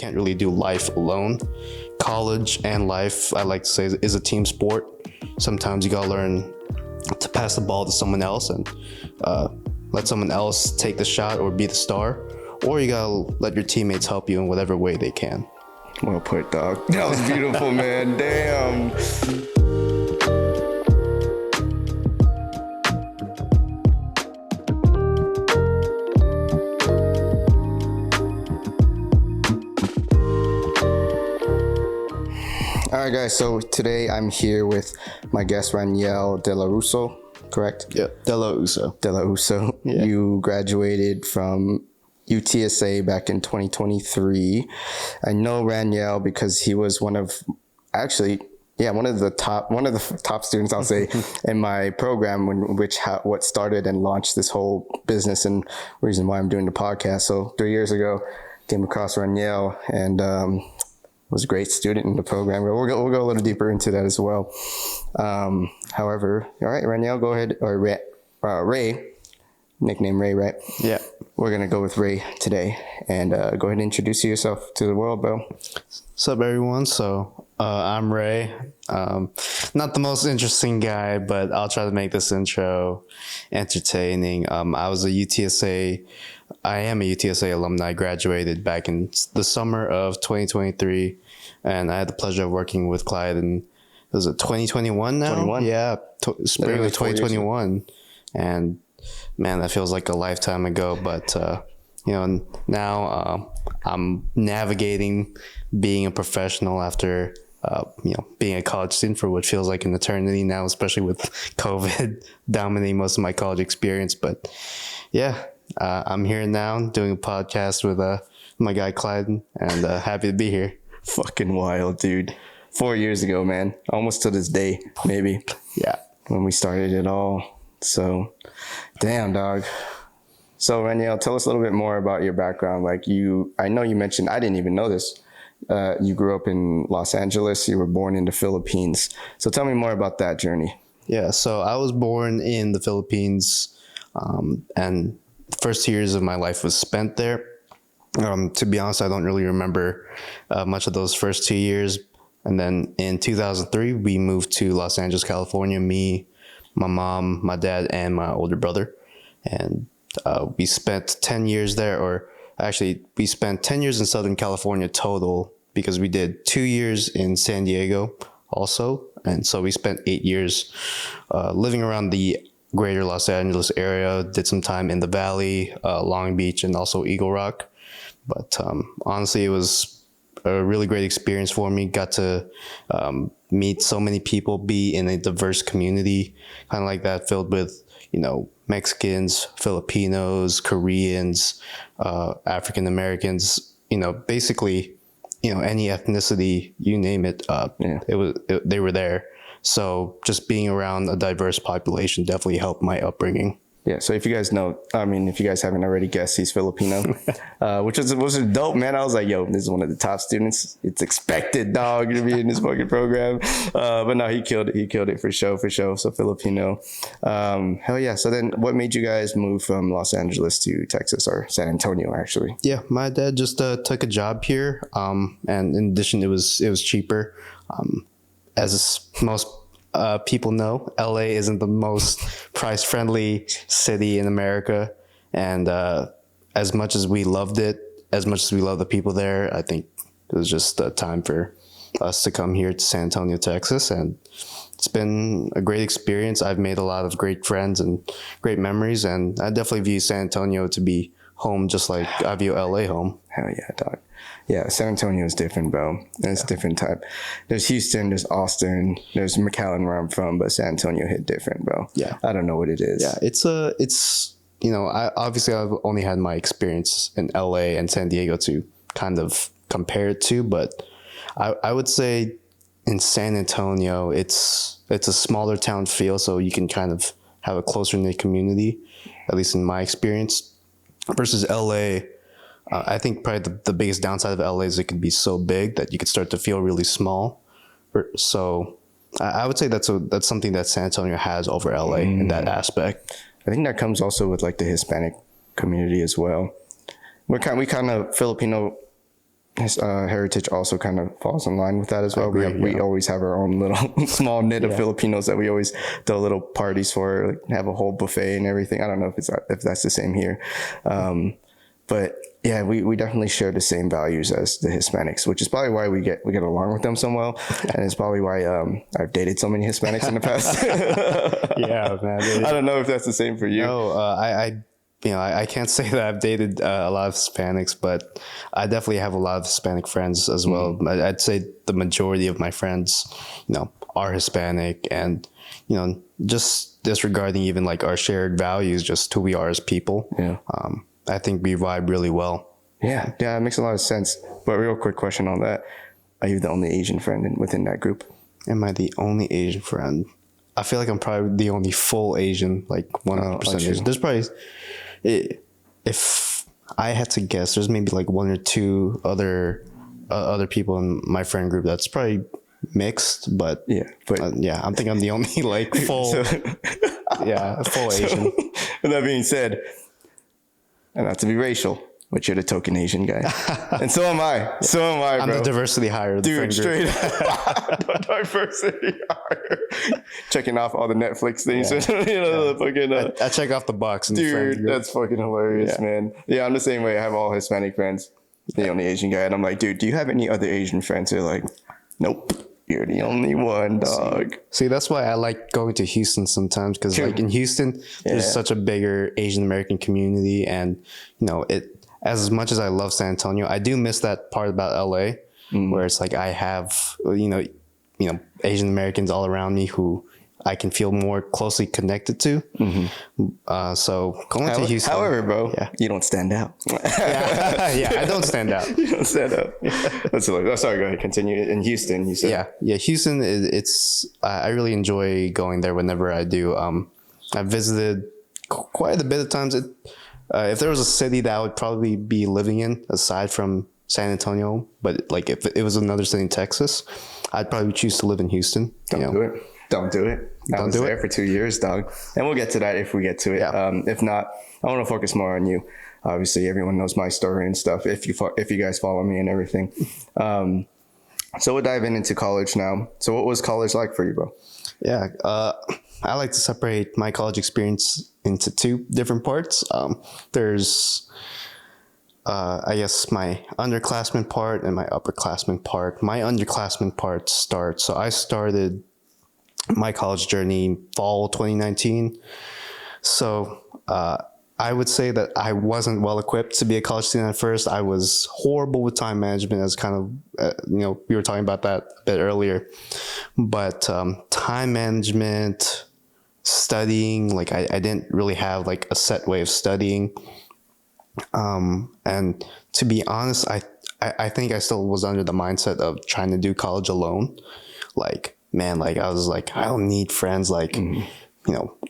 can't really do life alone. College and life, I like to say, is a team sport. Sometimes you gotta learn to pass the ball to someone else and let someone else take the shot or be the star, or you gotta let your teammates help you in whatever way they can. Well put, dog. That was beautiful, man. Damn. All right, guys. So today I'm here with my guest, Raniel De La Uso, correct? Yeah, De La Uso. De La Uso. Yeah. You graduated from UTSA back in 2023. I know Raniel because he was one of the top students, I'll say, in my program, what started and launched this whole business and reason why I'm doing the podcast. So 3 years ago, came across Raniel and was a great student in the program. We'll go a little deeper into that as well. However, all right, Raniel, go ahead, or Ray, nickname Ray, right? Yeah. We're going to go with Ray today, and go ahead and introduce yourself to the world, bro. What's up, everyone? So I'm Ray. Not the most interesting guy, but I'll try to make this intro entertaining. I am a UTSA alumni. I graduated back in the summer of 2023, and I had the pleasure of working with Clyde in, was it 2021 now? 21? Yeah, spring of 2021. And man, that feels like a lifetime ago, but now I'm navigating being a professional after being a college student for what feels like an eternity now, especially with COVID dominating most of my college experience. But yeah, I'm here now doing a podcast with my guy Clyde, and happy to be here. Fucking wild, dude. 4 years ago, man. Almost to this day, maybe. Yeah. When we started it all. So, damn, dog. So, Raniel, tell us a little bit more about your background. I know you mentioned, I didn't even know this. You grew up in Los Angeles. You were born in the Philippines. So tell me more about that journey. Yeah, so I was born in the Philippines, and the first 2 years of my life was spent there. To be honest, I don't really remember much of those first 2 years. And then in 2003, we moved to Los Angeles, California, me, my mom, my dad, and my older brother. And we spent 10 years there, or actually we spent 10 years in Southern California total, because we did 2 years in San Diego also. And so we spent 8 years living around the greater Los Angeles area, did some time in the Valley, Long Beach, and also Eagle Rock. But honestly, it was a really great experience for me. Got to meet so many people, be in a diverse community, kind of like that, filled with, Mexicans, Filipinos, Koreans, African Americans, basically, any ethnicity, you name it, they were there. So just being around a diverse population definitely helped my upbringing. Yeah, so if you guys haven't already guessed, he's Filipino, which was dope, man. I was like, yo, this is one of the top students. It's expected, dog, to be in this fucking program. But no, he killed it. He killed it for sure. So Filipino. Hell yeah. So then what made you guys move from Los Angeles to Texas, or San Antonio, actually? Yeah, my dad just took a job here. And in addition, it was cheaper. As most people know, LA isn't the most price-friendly city in America. And as much as we loved it, as much as we love the people there, I think it was just time for us to come here to San Antonio, Texas. And it's been a great experience. I've made a lot of great friends and great memories. And I definitely view San Antonio to be home, just like I view LA home. Hell yeah, dog. Yeah, San Antonio is different, bro. It's different type. There's Houston, there's Austin, there's McAllen where I'm from, but San Antonio hit different, bro. Yeah. I don't know what it is. Yeah, I've only had my experience in LA and San Diego to kind of compare it to, but I would say in San Antonio, it's a smaller town feel, so you can kind of have a closer knit community, at least in my experience, versus LA. I think probably the biggest downside of LA is it could be so big that you could start to feel really small. So I would say that's something that San Antonio has over LA in that aspect. I think that comes also with like the Hispanic community as well. We kind of Filipino heritage also kind of falls in line with that as well. agree, We always have our own little small knit of Filipinos that we always throw little parties for, like have a whole buffet and everything. I don't know if that's the same here. But yeah, we definitely share the same values as the Hispanics, which is probably why we get along with them so well. And it's probably why I've dated so many Hispanics in the past. Yeah, man. I don't know if that's the same for you. No, I can't say that I've dated a lot of Hispanics, but I definitely have a lot of Hispanic friends as well. I'd say the majority of my friends, are Hispanic, and just disregarding even like our shared values, just who we are as people. Yeah. I think we vibe really well. Yeah, it makes a lot of sense. But real quick question on that: are you the only Asian friend within that group? Am I the only Asian friend? I feel like I'm probably the only full Asian, like 100% Asian. There's probably, if I had to guess, there's maybe like one or two other people in my friend group that's probably mixed, but I think I'm the only like full, full Asian. With that being said, and not to be racial, but you're the token Asian guy. And so am I. So am I, bro. I'm the diversity hire. Dude, straight up. Diversity hire. Checking off all the Netflix things. The fucking, I check off the box. Dude, that's fucking hilarious, man. Yeah, I'm the same way. I have all Hispanic friends. The only Asian guy. And I'm like, dude, do you have any other Asian friends? They're like, nope. You're the only one, dog. See, that's why I like going to Houston sometimes, because like in Houston, there's such a bigger Asian American community, and as much as I love San Antonio, I do miss that part about LA, where it's like I have Asian Americans all around me who I can feel more closely connected to. So going to Houston. However, bro, you don't stand out. I don't stand out. You don't stand out. Sorry, go ahead. Continue. In Houston, you said. Yeah. Houston, I really enjoy going there whenever I do. I've visited quite a bit of times. If there was a city that I would probably be living in aside from San Antonio, but like if it was another city in Texas, I'd probably choose to live in Houston. Don't do it. Don't do it. I was there for 2 years, dog. And we'll get to that if we get to it. Yeah. If not, I want to focus more on you. Obviously, everyone knows my story and stuff. If you guys follow me and everything. So we'll dive into college now. So what was college like for you, bro? Yeah. I like to separate my college experience into two different parts. There's, I guess, my underclassmen part and my upperclassmen part. My underclassmen part starts. So I started my college journey fall 2019. So I would say that I wasn't well equipped to be a college student at first. I was horrible with time management, as kind of, we were talking about that a bit earlier. But time management, studying, like I didn't really have like a set way of studying. And to be honest, I think I still was under the mindset of trying to do college alone. Like, man, like I was like, I don't need friends. Like,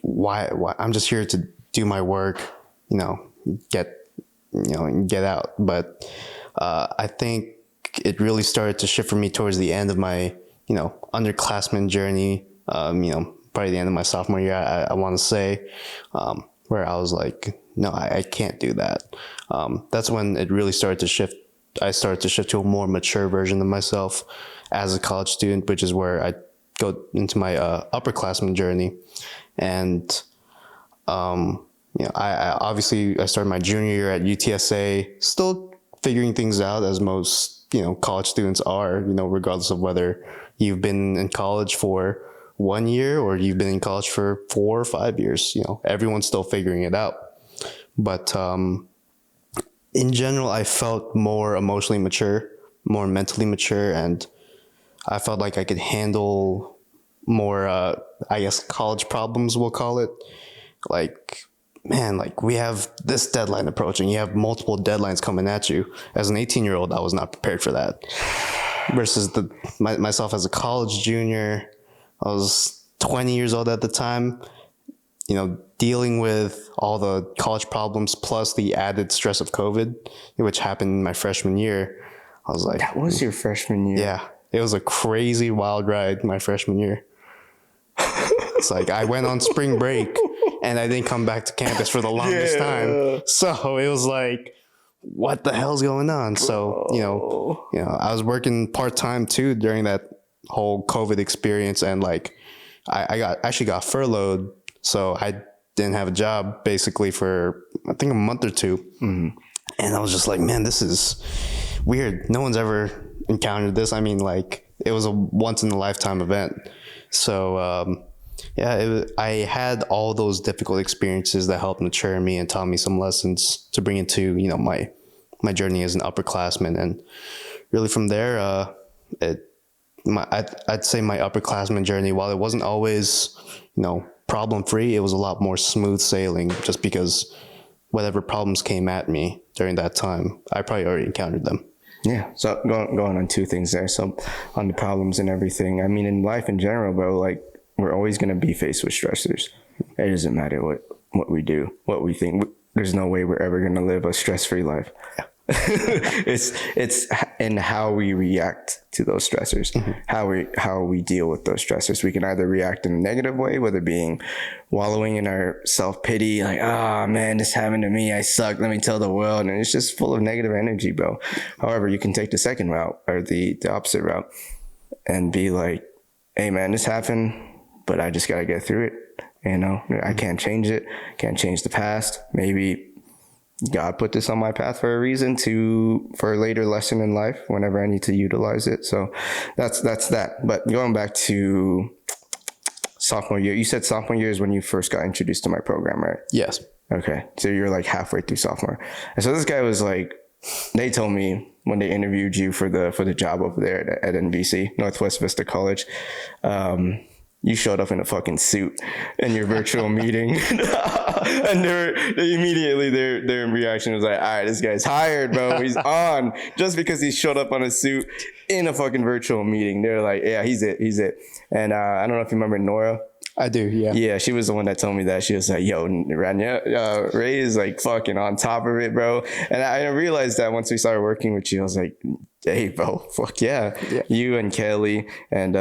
why I'm just here to do my work, get out. But I think it really started to shift for me towards the end of my, underclassmen journey. Probably the end of my sophomore year, I want to say, where I was like, no, I can't do that. That's when it really started to shift. I started to shift to a more mature version of myself as a college student, which is where I go into my upperclassmen journey. And I obviously started my junior year at UTSA, still figuring things out, as most college students are, regardless of whether you've been in college for 1 year or you've been in college for 4 or 5 years. Everyone's still figuring it out. But in general, I felt more emotionally mature, more mentally mature, and I felt like I could handle more, I guess, college problems, we'll call it. Like, man, like we have this deadline approaching. You have multiple deadlines coming at you. As an 18-year-old, I was not prepared for that. Versus myself as a college junior, I was 20 years old at the time, dealing with all the college problems plus the added stress of COVID, which happened in my freshman year. I was like, that was your freshman year? Yeah. It was a crazy wild ride my freshman year. It's like I went on spring break and I didn't come back to campus for the longest time. So it was like, what the hell's going on? So, I was working part-time too during that whole COVID experience. And like, I actually got furloughed. So I didn't have a job basically for, I think, a month or two. Mm-hmm. And I was just like, man, this is weird. No one's ever encountered this. I mean, like, it was a once in a lifetime event. So, I had all those difficult experiences that helped mature me and taught me some lessons to bring into, my journey as an upperclassman. And really from there, I'd say my upperclassman journey, while it wasn't always, problem free, it was a lot more smooth sailing, just because whatever problems came at me during that time, I probably already encountered them. Yeah. So going on two things there. So on the problems and everything, I mean, in life in general, bro, like, we're always going to be faced with stressors. It doesn't matter what we do, what we think. There's no way we're ever going to live a stress-free life. Yeah. It's in how we react to those stressors, mm-hmm. how we deal with those stressors. We can either react in a negative way, whether being wallowing in our self-pity, like, oh man, this happened to me, I suck, let me tell the world, and it's just full of negative energy, bro. However, you can take the second route, or the opposite route, and be like, hey man, this happened, but I just got to get through it. I can't change it. Can't change the past. Maybe God put this on my path for a reason, for a later lesson in life whenever I need to utilize it. So that's that. But going back to sophomore year, you said sophomore year is when you first got introduced to my program, right? Yes. Okay. So you're like halfway through sophomore. And so this guy was like, they told me when they interviewed you for the job over there at NVC, Northwest Vista College, you showed up in a fucking suit in your virtual meeting. And their reaction was like, all right, this guy's hired, bro. He's on. Just because he showed up on a suit in a fucking virtual meeting. They're like, yeah, he's it. And I don't know if you remember Nora. I do, yeah. Yeah, she was the one that told me that. She was like, yo, Raniel, Ray is like fucking on top of it, bro. And I realized that once we started working with you, I was like, hey, bro, fuck yeah. You and Kelly and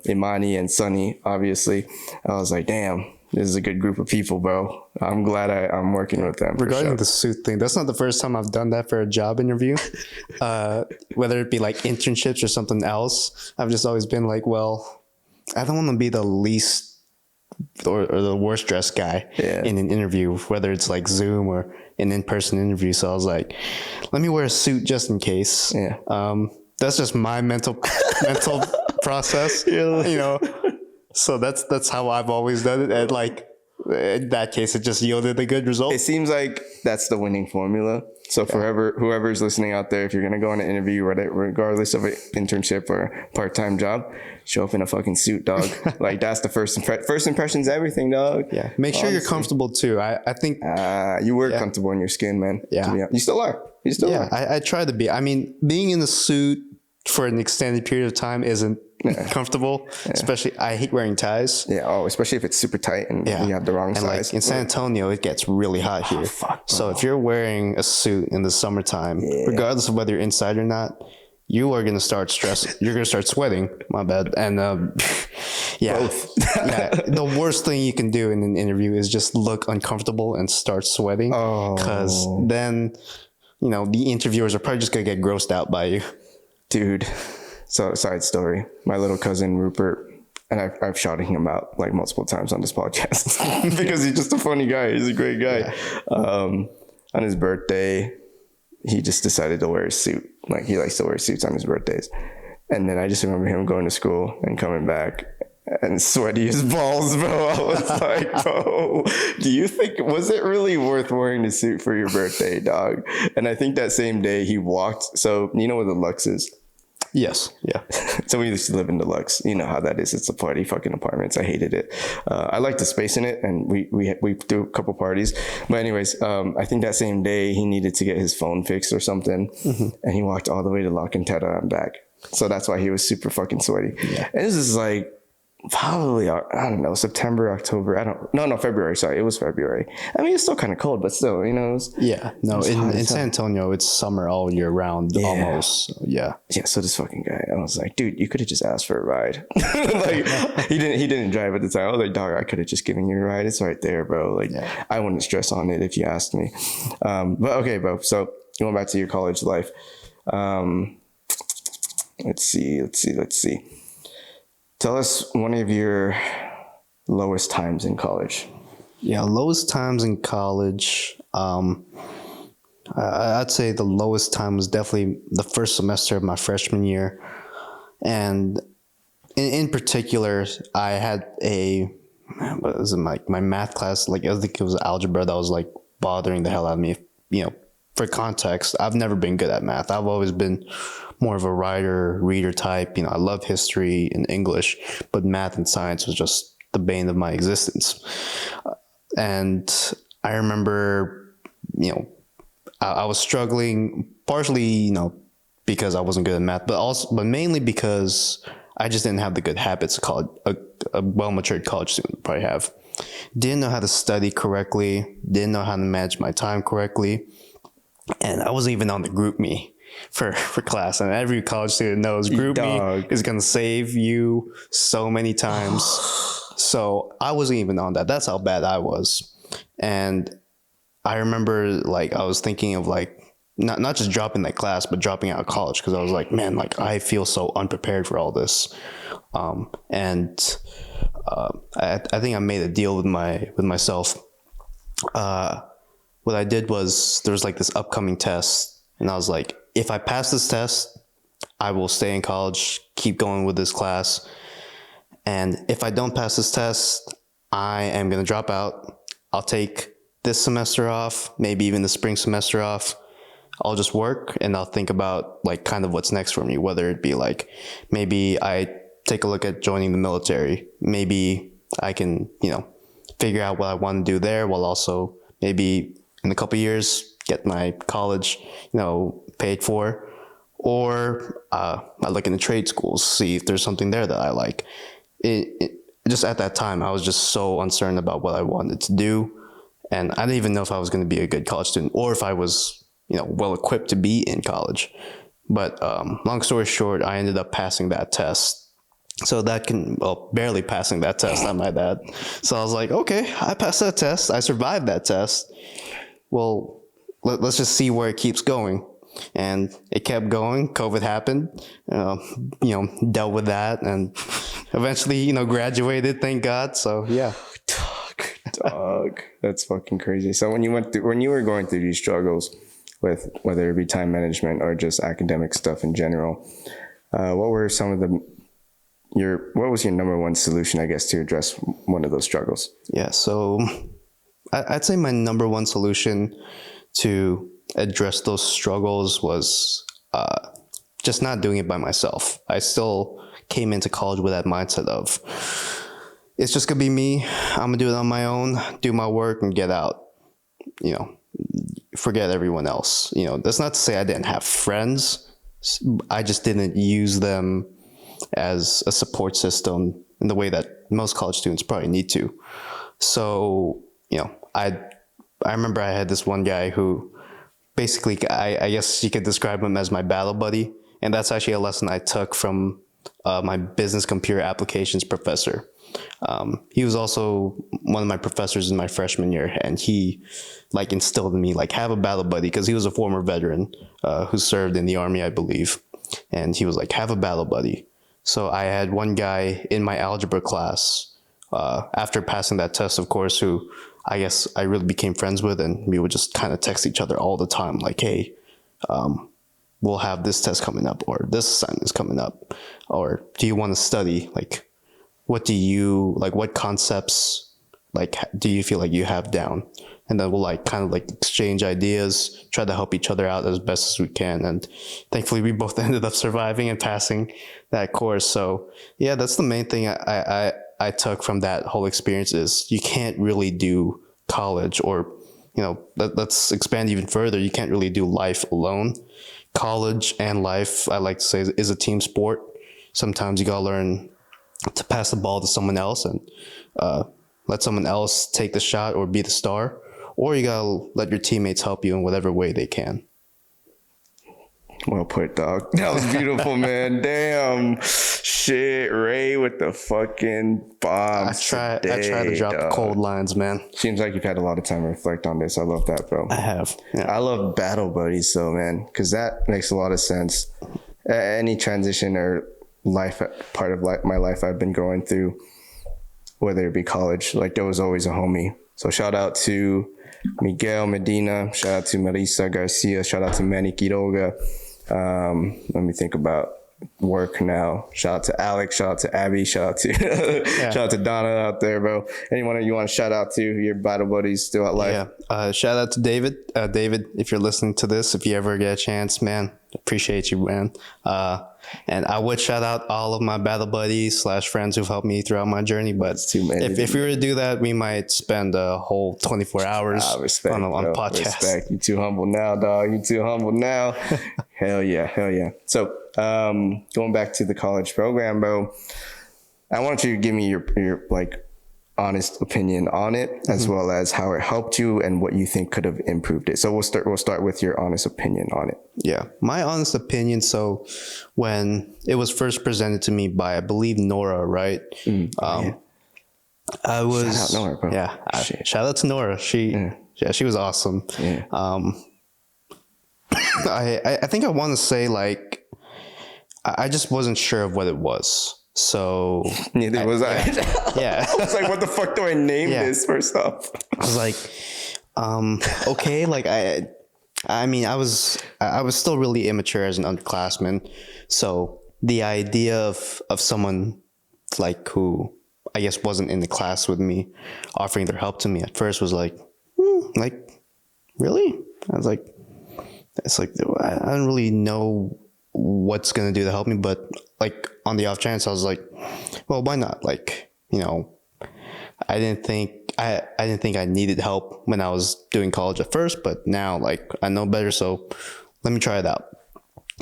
Imani and Sunny, obviously. I was like, damn, this is a good group of people, bro. I'm glad I'm working with them. Regarding the suit thing, that's not the first time I've done that for a job interview. Whether it be like internships or something else, I've just always been like, well, I don't want to be the least or the worst dressed guy in an interview, whether it's like Zoom or an in-person interview. So I was like, let me wear a suit just in case. Yeah. That's just my mental process, so that's how I've always done it. And like, in that case, it just yielded a good result. It seems like that's the winning formula. So whoever's listening out there, if you're going to go on an interview, regardless of an internship or part-time job, show up in a fucking suit, dog. Like, that's the first impression's everything, dog. Yeah. Make sure you're comfortable too. I think you were comfortable in your skin, man. Yeah. You still are. I try to be. I mean, being in a suit for an extended period of time isn't comfortable. Especially, I hate wearing ties. Yeah. Oh, especially if it's super tight and you have the wrong size. Like in San Antonio, it gets really hot here. So if you're wearing a suit in the summertime, regardless of whether you're inside or not, you are going to start stressing. You're going to start sweating. My bad. And Both. The worst thing you can do in an interview is just look uncomfortable and start sweating. Because then, the interviewers are probably just going to get grossed out by you. Dude. So, side story. My little cousin Rupert, and I've shouted him out like multiple times on this podcast because he's just a funny guy. He's a great guy. Yeah. On his birthday, he just decided to wear a suit. Like, he likes to wear suits on his birthdays. And then I just remember him going to school and coming back and sweaty as balls, bro. I was like, bro, do you think, was it really worth wearing the suit for your birthday, dog? And I think that same day he walked. So, you know where the Lux is? Yes. Yeah. So we used to live in the Lux. You know how that is. It's a party fucking apartments. I hated it. I liked the space in it, and we do a couple parties. But anyways, I think that same day he needed to get his phone fixed or something, and he walked all the way to La Quintetta and back. So that's why he was super fucking sweaty. Yeah. And this is like probably, I don't know, September, October. February. Sorry, it was February. I mean, it's still kind of cold, but still, in San Antonio, it's summer all year round, almost. So, yeah. So this fucking guy, I was like, dude, you could have just asked for a ride. Like, he didn't drive at the time. I was like, dog, I could have just given you a ride. It's right there, bro. Like, I wouldn't stress on it if you asked me. But okay, bro. So going back to your college life. Let's see. Tell us one of your lowest times in college. Yeah, lowest times in college. I'd say the lowest time was definitely the first semester of my freshman year. And in particular, I had what was it, my math class, like I think it was algebra that was like bothering the hell out of me. For context, I've never been good at math. I've always been more of a reader type. I love history and English, but math and science was just the bane of my existence. And I remember, I was struggling partially, because I wasn't good at math, but mainly because I just didn't have the good habits a well-matured college student would probably have. Didn't know how to study correctly, didn't know how to manage my time correctly. And I wasn't even on the group me for class. And every college student knows group me is going to save you so many times. So I wasn't even on that. That's how bad I was. And I remember like I was thinking of like not just dropping that class, but dropping out of college, because I was like, man, like I feel so unprepared for all this. I think I made a deal with myself. What I did was there was like this upcoming test, and I was like, if I pass this test, I will stay in college, keep going with this class. And if I don't pass this test, I am going to drop out. I'll take this semester off, maybe even the spring semester off. I'll just work and I'll think about like kind of what's next for me, whether it be like maybe I take a look at joining the military. Maybe I can, figure out what I want to do there, while also maybe in a couple of years get my college, paid for. Or I look into trade schools, see if there's something there that I like. Just at that time, I was just so uncertain about what I wanted to do. And I didn't even know if I was going to be a good college student or if I was, well equipped to be in college. But long story short, I ended up passing that test. So barely passing that test, I might add. So I was like, okay, I passed that test. I survived that test. Well, let's just see where it keeps going. And it kept going. COVID happened, dealt with that, and eventually, graduated, thank God. So yeah. Dog. That's fucking crazy. So when you were going through these struggles with whether it be time management or just academic stuff in general, what were some of what was your number one solution, I guess, to address one of those struggles? Yeah. So I'd say my number one solution to address those struggles was just not doing it by myself. I still came into college with that mindset of, it's just gonna be me. I'm gonna do it on my own, do my work and get out, forget everyone else. That's not to say I didn't have friends. I just didn't use them as a support system in the way that most college students probably need to. So, I remember I had this one guy who basically, I guess you could describe him as my battle buddy. And that's actually a lesson I took from my business computer applications professor. He was also one of my professors in my freshman year, and he like instilled in me, like, have a battle buddy, because he was a former veteran who served in the Army, I believe. And he was like, have a battle buddy. So I had one guy in my algebra class, after passing that test, of course, who I guess I really became friends with, and we would just kind of text each other all the time, like, hey, we'll have this test coming up, or this assignment is coming up, or do you want to study? Like, what concepts, like, do you feel like you have down? And then we'll like kind of like exchange ideas, try to help each other out as best as we can. And thankfully we both ended up surviving and passing that course. So yeah, that's the main thing I took from that whole experience is you can't really do college, or, let's expand even further. You can't really do life alone. College and life, I like to say, is a team sport. Sometimes you gotta learn to pass the ball to someone else and let someone else take the shot or be the star, or you gotta let your teammates help you in whatever way they can. Well put, dog. That was beautiful, man. Damn. Shit, Ray with the fucking bombs. I try to drop the cold lines, man. Seems like you've had a lot of time to reflect on this. I love that, bro. I have. Yeah. I love battle buddies, though, man, because that makes a lot of sense. Any transition or part of my life I've been going through, whether it be college, like there was always a homie. So shout out to Miguel Medina, shout out to Marisa Garcia, shout out to Manny Quiroga. Let me think about work now. Shout out to Alex, shout out to Abby, shout out to shout out to Donna out there, bro. Anyone you want to shout out to, your battle buddies still at life? Yeah. Shout out to David. David, if you're listening to this, if you ever get a chance, man, appreciate you, man. And I would shout out all of my battle buddies / friends who've helped me throughout my journey. But if we were to do that, we might spend a whole 24 hours on podcast. Respect. You too humble now, dog. You too humble now. Hell yeah. So going back to the college program, bro, I want you to give me your like honest opinion on it, as well as how it helped you and what you think could have improved it. So we'll start with your honest opinion on it. Yeah, my honest opinion. So when it was first presented to me by, I believe, Nora, right? I was shout out Nora, bro. Yeah, shout out to Nora. She was awesome. Yeah. I think I want to say, like, I just wasn't sure of what it was. So neither was I. Yeah. I was like, what the fuck do I name this first off? I was like, okay, like I mean, I was still really immature as an underclassman. So the idea of someone like who I guess wasn't in the class with me offering their help to me at first was like, like, really? I was like, it's like, I don't really know what's going to do to help me, but like on the off chance, I was like, well, why not? Like, you know, I didn't think I needed help when I was doing college at first, but now like I know better. So let me try it out.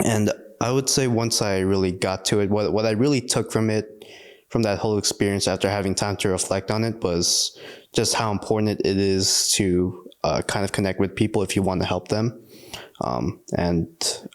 And I would say once I really got to it, what I really took from that whole experience after having time to reflect on it was just how important it is to kind of connect with people if you want to help them. And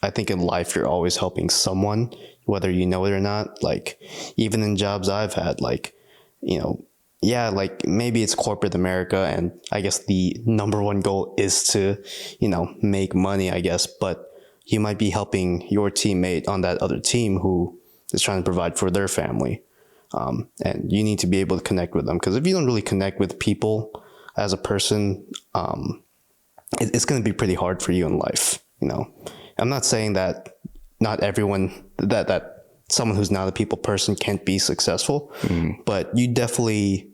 I think in life, you're always helping someone, whether you know it or not. Like, even in jobs I've had, like, you know, yeah, like maybe it's corporate America, and I guess the number one goal is to, you know, make money, I guess, but you might be helping your teammate on that other team who is trying to provide for their family. And you need to be able to connect with them, because if you don't really connect with people as a person, it's going to be pretty hard for you in life. You know, I'm not saying that not everyone, that someone who's not a people person can't be successful, but you definitely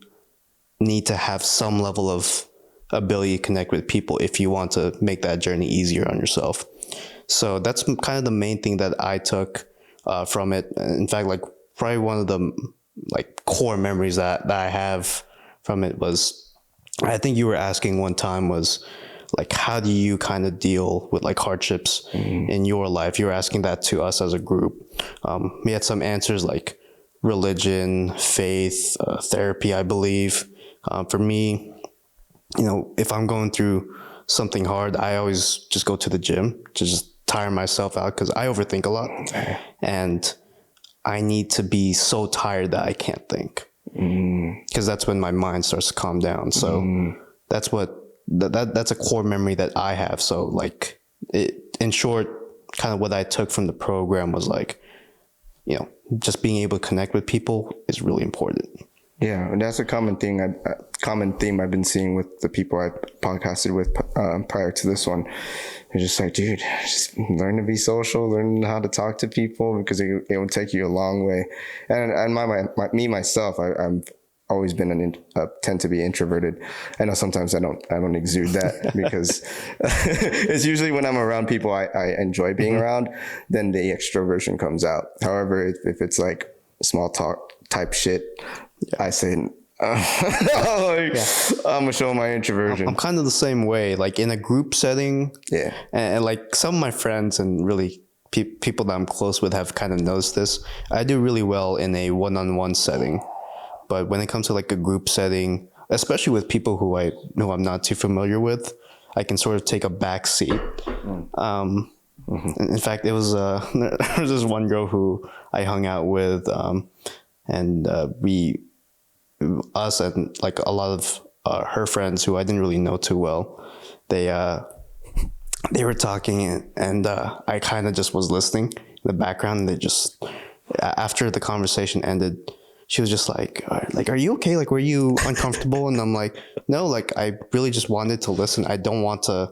need to have some level of ability to connect with people if you want to make that journey easier on yourself. So that's kind of the main thing that I took from it. In fact, like probably one of the like core memories that I have from it was, I think you were asking one time, was like, how do you kind of deal with like hardships in your life? You were asking that to us as a group. We had some answers like religion, faith, therapy, I believe. For me, you know, if I'm going through something hard, I always just go to the gym to just tire myself out, because I overthink a lot. And I need to be so tired that I can't think, because that's when my mind starts to calm down. So that's a core memory that I have. So like in short, kind of what I took from the program was like, you know, just being able to connect with people is really important. Yeah, and that's a common theme I've been seeing with the people I podcasted with prior to this one. They're just like, dude, just learn to be social, learn how to talk to people, because it will take you a long way. And myself, I'm always been tend to be introverted. I know sometimes I don't exude that because it's usually when I'm around people I enjoy being around, then the extroversion comes out. However, if it's like small talk type shit, I say, I'm gonna show my introversion. I'm kind of the same way, like in a group setting. Yeah. And like some of my friends and really people that I'm close with have kind of noticed this. I do really well in a one-on-one setting. But when it comes to like a group setting, especially with people who I'm not too familiar with, I can sort of take a back seat. In fact, it was there was this one girl who I hung out with, and us and like a lot of her friends who I didn't really know too well, they were talking, and I kind of just was listening in the background. And they just, after the conversation ended, she was just like, are you okay? Like, were you uncomfortable? And I'm like, no, like, I really just wanted to listen. I don't want to,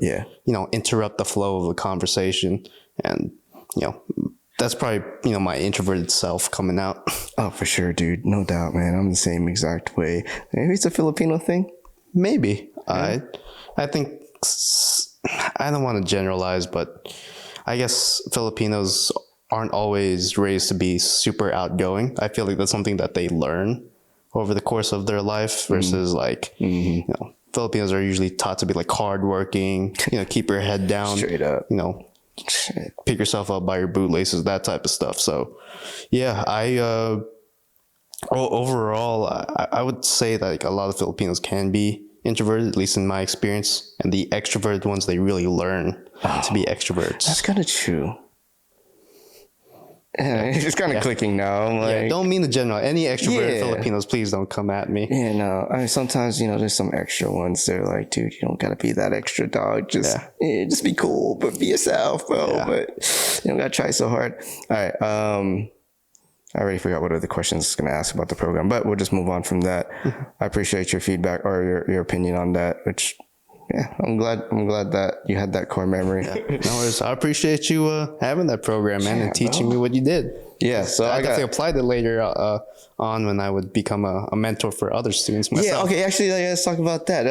interrupt the flow of the conversation. And, that's probably, my introverted self coming out. Oh, for sure, dude. No doubt, man. I'm the same exact way. Maybe it's a Filipino thing. Maybe. Yeah. I think, I don't want to generalize, but I guess Filipinos aren't always raised to be super outgoing. I feel like that's something that they learn over the course of their life versus Filipinos are usually taught to be like hardworking, keep your head down, straight up, pick yourself up by your bootlaces, that type of stuff. So yeah, overall, I would say that like a lot of Filipinos can be introverted, at least in my experience, and the extroverted ones, they really learn to be extroverts. That's kind of true. Yeah, it's just kind of clicking now. I'm like, don't mean the general. Any extroverted Filipinos, please don't come at me. Yeah, no. I mean, sometimes, there's some extra ones. They're like, dude, you don't got to be that extra, dog. Just be cool, but be yourself, bro. Yeah. But you don't got to try so hard. All right. I already forgot what other questions I was going to ask about the program, but we'll just move on from that. I appreciate your feedback or your opinion on that, which... Yeah, I'm glad that you had that core memory. Yeah. No worries. I appreciate you having that program, man, and teaching me what you did. Yeah, so I definitely applied it later on when I would become a mentor for other students myself. Yeah, okay, actually, let's talk about that.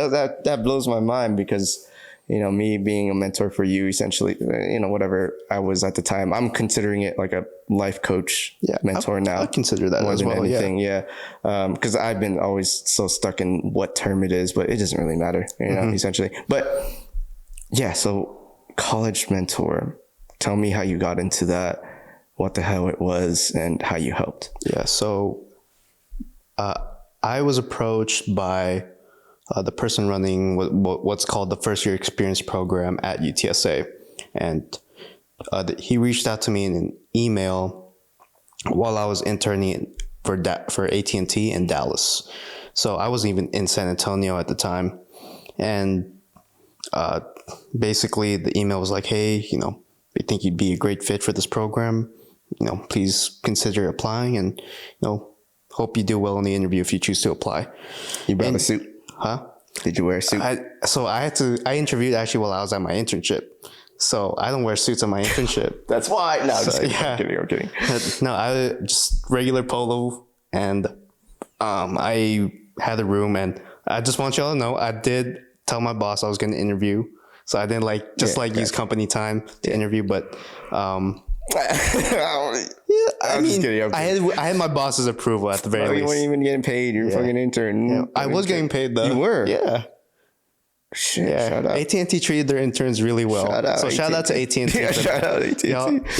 That blows my mind because, me being a mentor for you, essentially, whatever I was at the time, I'm considering it like a life coach mentor now. I consider that more as than well, anything, because I've been always so stuck in what term it is, but it doesn't really matter, essentially. But yeah, so college mentor, tell me how you got into that, what the hell it was, and how you helped. Yeah, so I was approached by the person running what's called the first year experience program at UTSA. And he reached out to me in an email while I was interning for AT&T in Dallas. So I wasn't even in San Antonio at the time. And basically the email was like, hey, we think you'd be a great fit for this program. Please consider applying and, hope you do well in the interview if you choose to apply. You brought a suit? Huh? Did you wear a suit? I interviewed actually while I was at my internship. So I don't wear suits on my internship. That's why. No, I'm kidding. No, I just regular polo, and I had a room, and I just want y'all to know I did tell my boss I was going to interview. So I didn't use company time to interview, but I had my boss's approval at the very least. You weren't even getting paid. You're a fucking intern. Yeah, I was getting paid though. You were? Yeah. Shit, shout out. AT&T treated their interns really well. Shout out to AT&T. Yeah, shout out AT&T.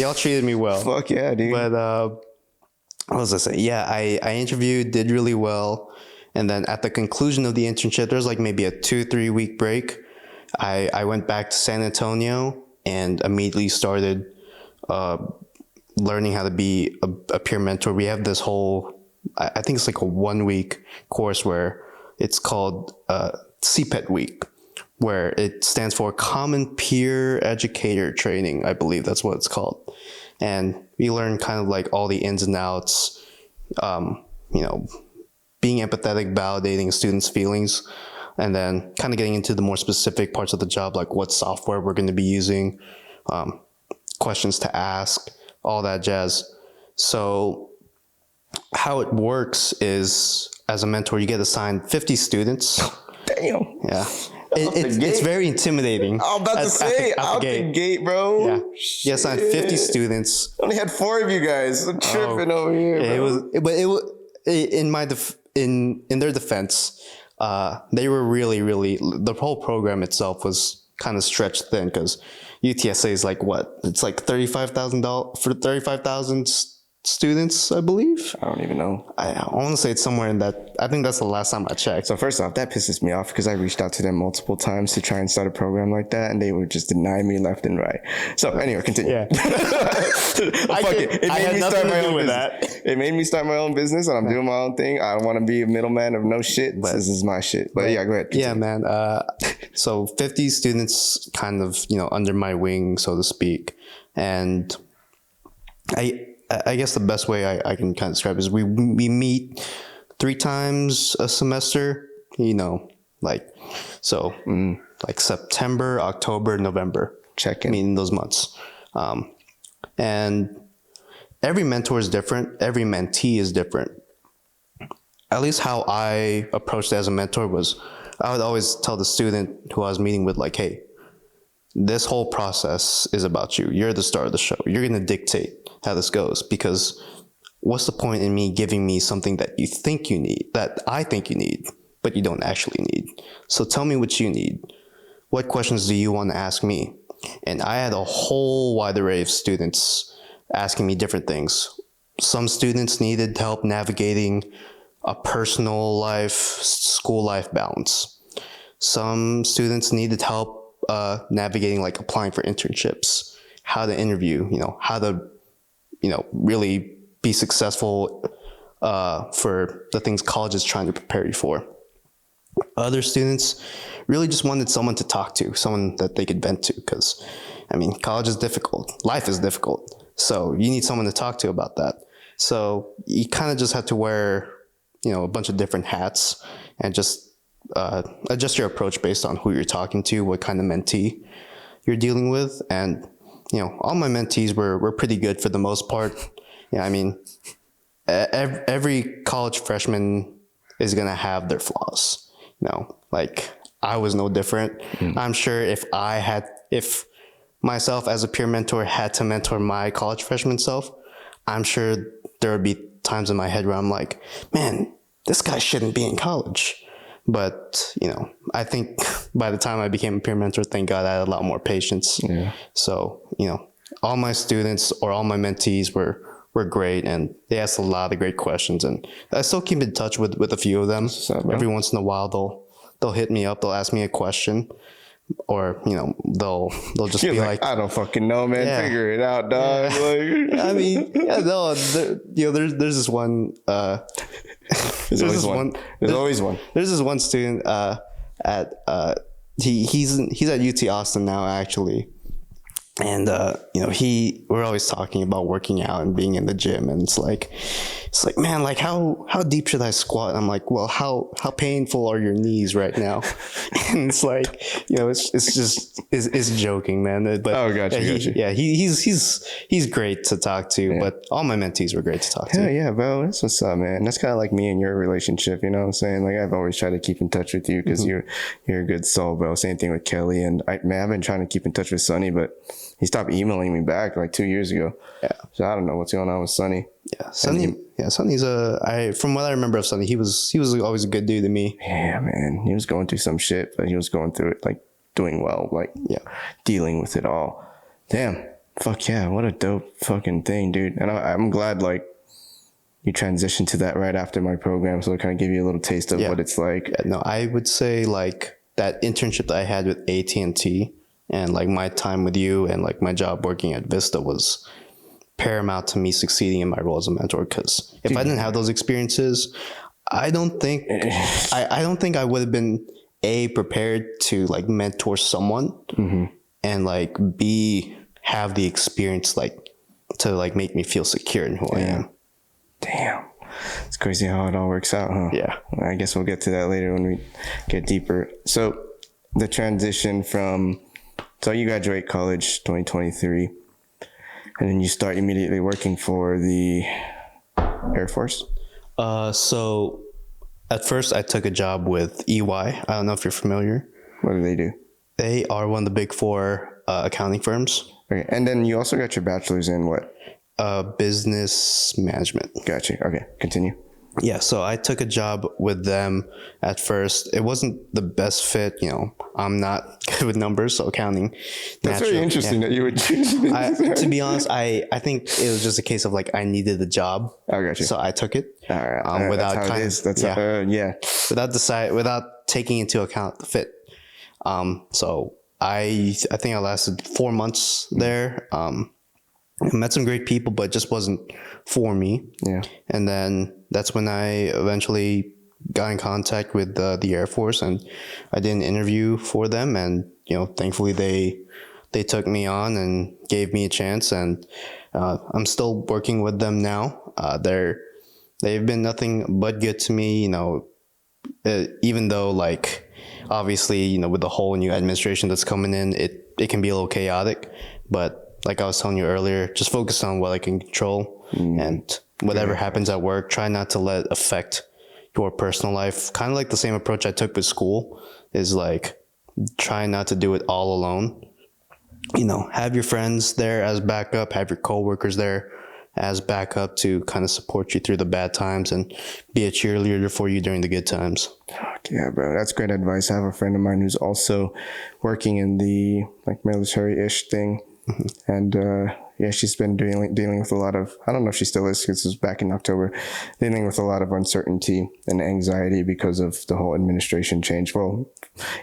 Y'all treated me well. Fuck yeah, dude. But what was I saying? Yeah, I interviewed, did really well. And then at the conclusion of the internship, there's like maybe a 2-3 week break. I went back to San Antonio and immediately started learning how to be a peer mentor. We have this whole, I think it's like a 1 week course where it's called CPET week, where it stands for Common Peer Educator Training. I believe that's what it's called. And we learn kind of like all the ins and outs, being empathetic, validating students' feelings, and then kind of getting into the more specific parts of the job, like what software we're going to be using, questions to ask, all that jazz. So how it works is, as a mentor, you get assigned 50 students. Damn. Yeah. It's very intimidating. I'm about to say, out the gate, bro. Yeah. You assigned 50 students. I only had 4 of you guys. I'm tripping over here, bro. It was in their defense, they were really, the whole program itself was kind of stretched thin because UTSA is like what? It's like $35,000 for 35,000 students, I believe. I don't even know. I want to say it's somewhere in that. I think that's the last time I checked. So first off, that pisses me off because I reached out to them multiple times to try and start a program like that, and they would just deny me left and right. So anyway, continue. Yeah. It made me start my own business. It made me start my own business, and I'm doing my own thing. I don't want to be a middleman of no shit. But this is my shit. But yeah, go ahead. Continue. Yeah, man. So 50 students kind of, under my wing, so to speak. And I guess the best way I can kind of describe it is we meet 3 times a semester, like September, October, November. Check in. Meaning those months. And every mentor is different. Every mentee is different. At least how I approached it as a mentor was I would always tell the student who I was meeting with, like, hey, this whole process is about you. You're the star of the show. You're going to dictate how this goes, because what's the point in me giving me something that you think you need, that I think you need, but you don't actually need? So tell me what you need. What questions do you want to ask me? And I had a whole wide array of students asking me different things. Some students needed help navigating a personal life, school life balance. Some students needed help navigating, like, applying for internships, how to interview, how to, really be successful for the things college is trying to prepare you for. Other students really just wanted someone to talk to, someone that they could vent to, because, college is difficult. Life is difficult. So you need someone to talk to about that. So you kind of just have to wear, a bunch of different hats and just adjust your approach based on who you're talking to, what kind of mentee you're dealing with. And, all my mentees were pretty good for the most part. Every college freshman is going to have their flaws, like I was no different. I'm sure if myself as a peer mentor had to mentor my college freshman self, I'm sure there would be times in my head where I'm like, man, this guy shouldn't be in college. But, I think by the time I became a peer mentor, thank God I had a lot more patience. Yeah. So, all my students or all my mentees were great, and they asked a lot of great questions, and I still keep in touch with a few of them. Every once in a while they'll hit me up, they'll ask me a question, or they'll just be like, I don't fucking know, man. Yeah. Figure it out, dog. Yeah. There's this one. There's always one. There's this one student he's at UT Austin now, actually. And we're always talking about working out and being in the gym, and it's like, man, like how deep should I squat? And I'm like, well, how painful are your knees right now? And it's like, it's joking, man. But gotcha. He's great to talk to. Yeah. But all my mentees were great to talk to. Yeah, bro, that's what's up, man. That's kind of like me and your relationship. You know what I'm saying? Like, I've always tried to keep in touch with you because you're a good soul, bro. Same thing with Kelly, and I've been trying to keep in touch with Sonny, but he stopped emailing me back like 2 years ago. Yeah. So I don't know what's going on with Sonny. Yeah, Sonny's from what I remember of Sonny, he was always a good dude to me. Yeah, man. He was going through some shit, but he was going through it, like, doing well, like, dealing with it all. Damn. Fuck yeah. What a dope fucking thing, dude. And I'm glad, like, you transitioned to that right after my program, so it kind of gave you a little taste of what it's like. Yeah, no, I would say, like, that internship that I had with AT&T and, like, my time with you and, like, my job working at Vista was paramount to me succeeding in my role as a mentor. Because if I didn't have those experiences, I don't think I would have been prepared to, like, mentor someone and, like, have the experience, like, to, like, make me feel secure in who I am. Damn. It's crazy how it all works out, huh? Yeah. I guess we'll get to that later when we get deeper. So the transition from, so you graduate college 2023, and then you start immediately working for the Air Force? So at first I took a job with EY. I don't know if you're familiar. What do they do? They are one of the big 4 accounting firms. Okay. And then you also got your bachelor's in what? Business management. Gotcha. Okay. Continue. Yeah, so I took a job with them at first. It wasn't the best fit, I'm not good with numbers, so accounting. That's very interesting that you would choose. To be honest, I think it was just a case of like I needed the job. I got you. So I took it. All right. Without that's how it is. That's without taking into account the fit. So I think I lasted 4 months there. I met some great people, but it just wasn't for me. Yeah. And then that's when I eventually got in contact with the Air Force, and I did an interview for them. And, thankfully they took me on and gave me a chance. And I'm still working with them now. They've been nothing but good to me, even though like, obviously, with the whole new administration that's coming in, it can be a little chaotic, but like I was telling you earlier, just focus on what I can control, and whatever happens at work, try not to let it affect your personal life. Kind of like the same approach I took with school is like, try not to do it all alone. Have your friends there as backup, have your coworkers there as backup to kind of support you through the bad times and be a cheerleader for you during the good times. Yeah, bro, that's great advice. I have a friend of mine who's also working in the like military-ish thing. Mm-hmm. And she's been dealing with a lot of, I don't know if she still is because this was back in October, dealing with a lot of uncertainty and anxiety because of the whole administration change. Well,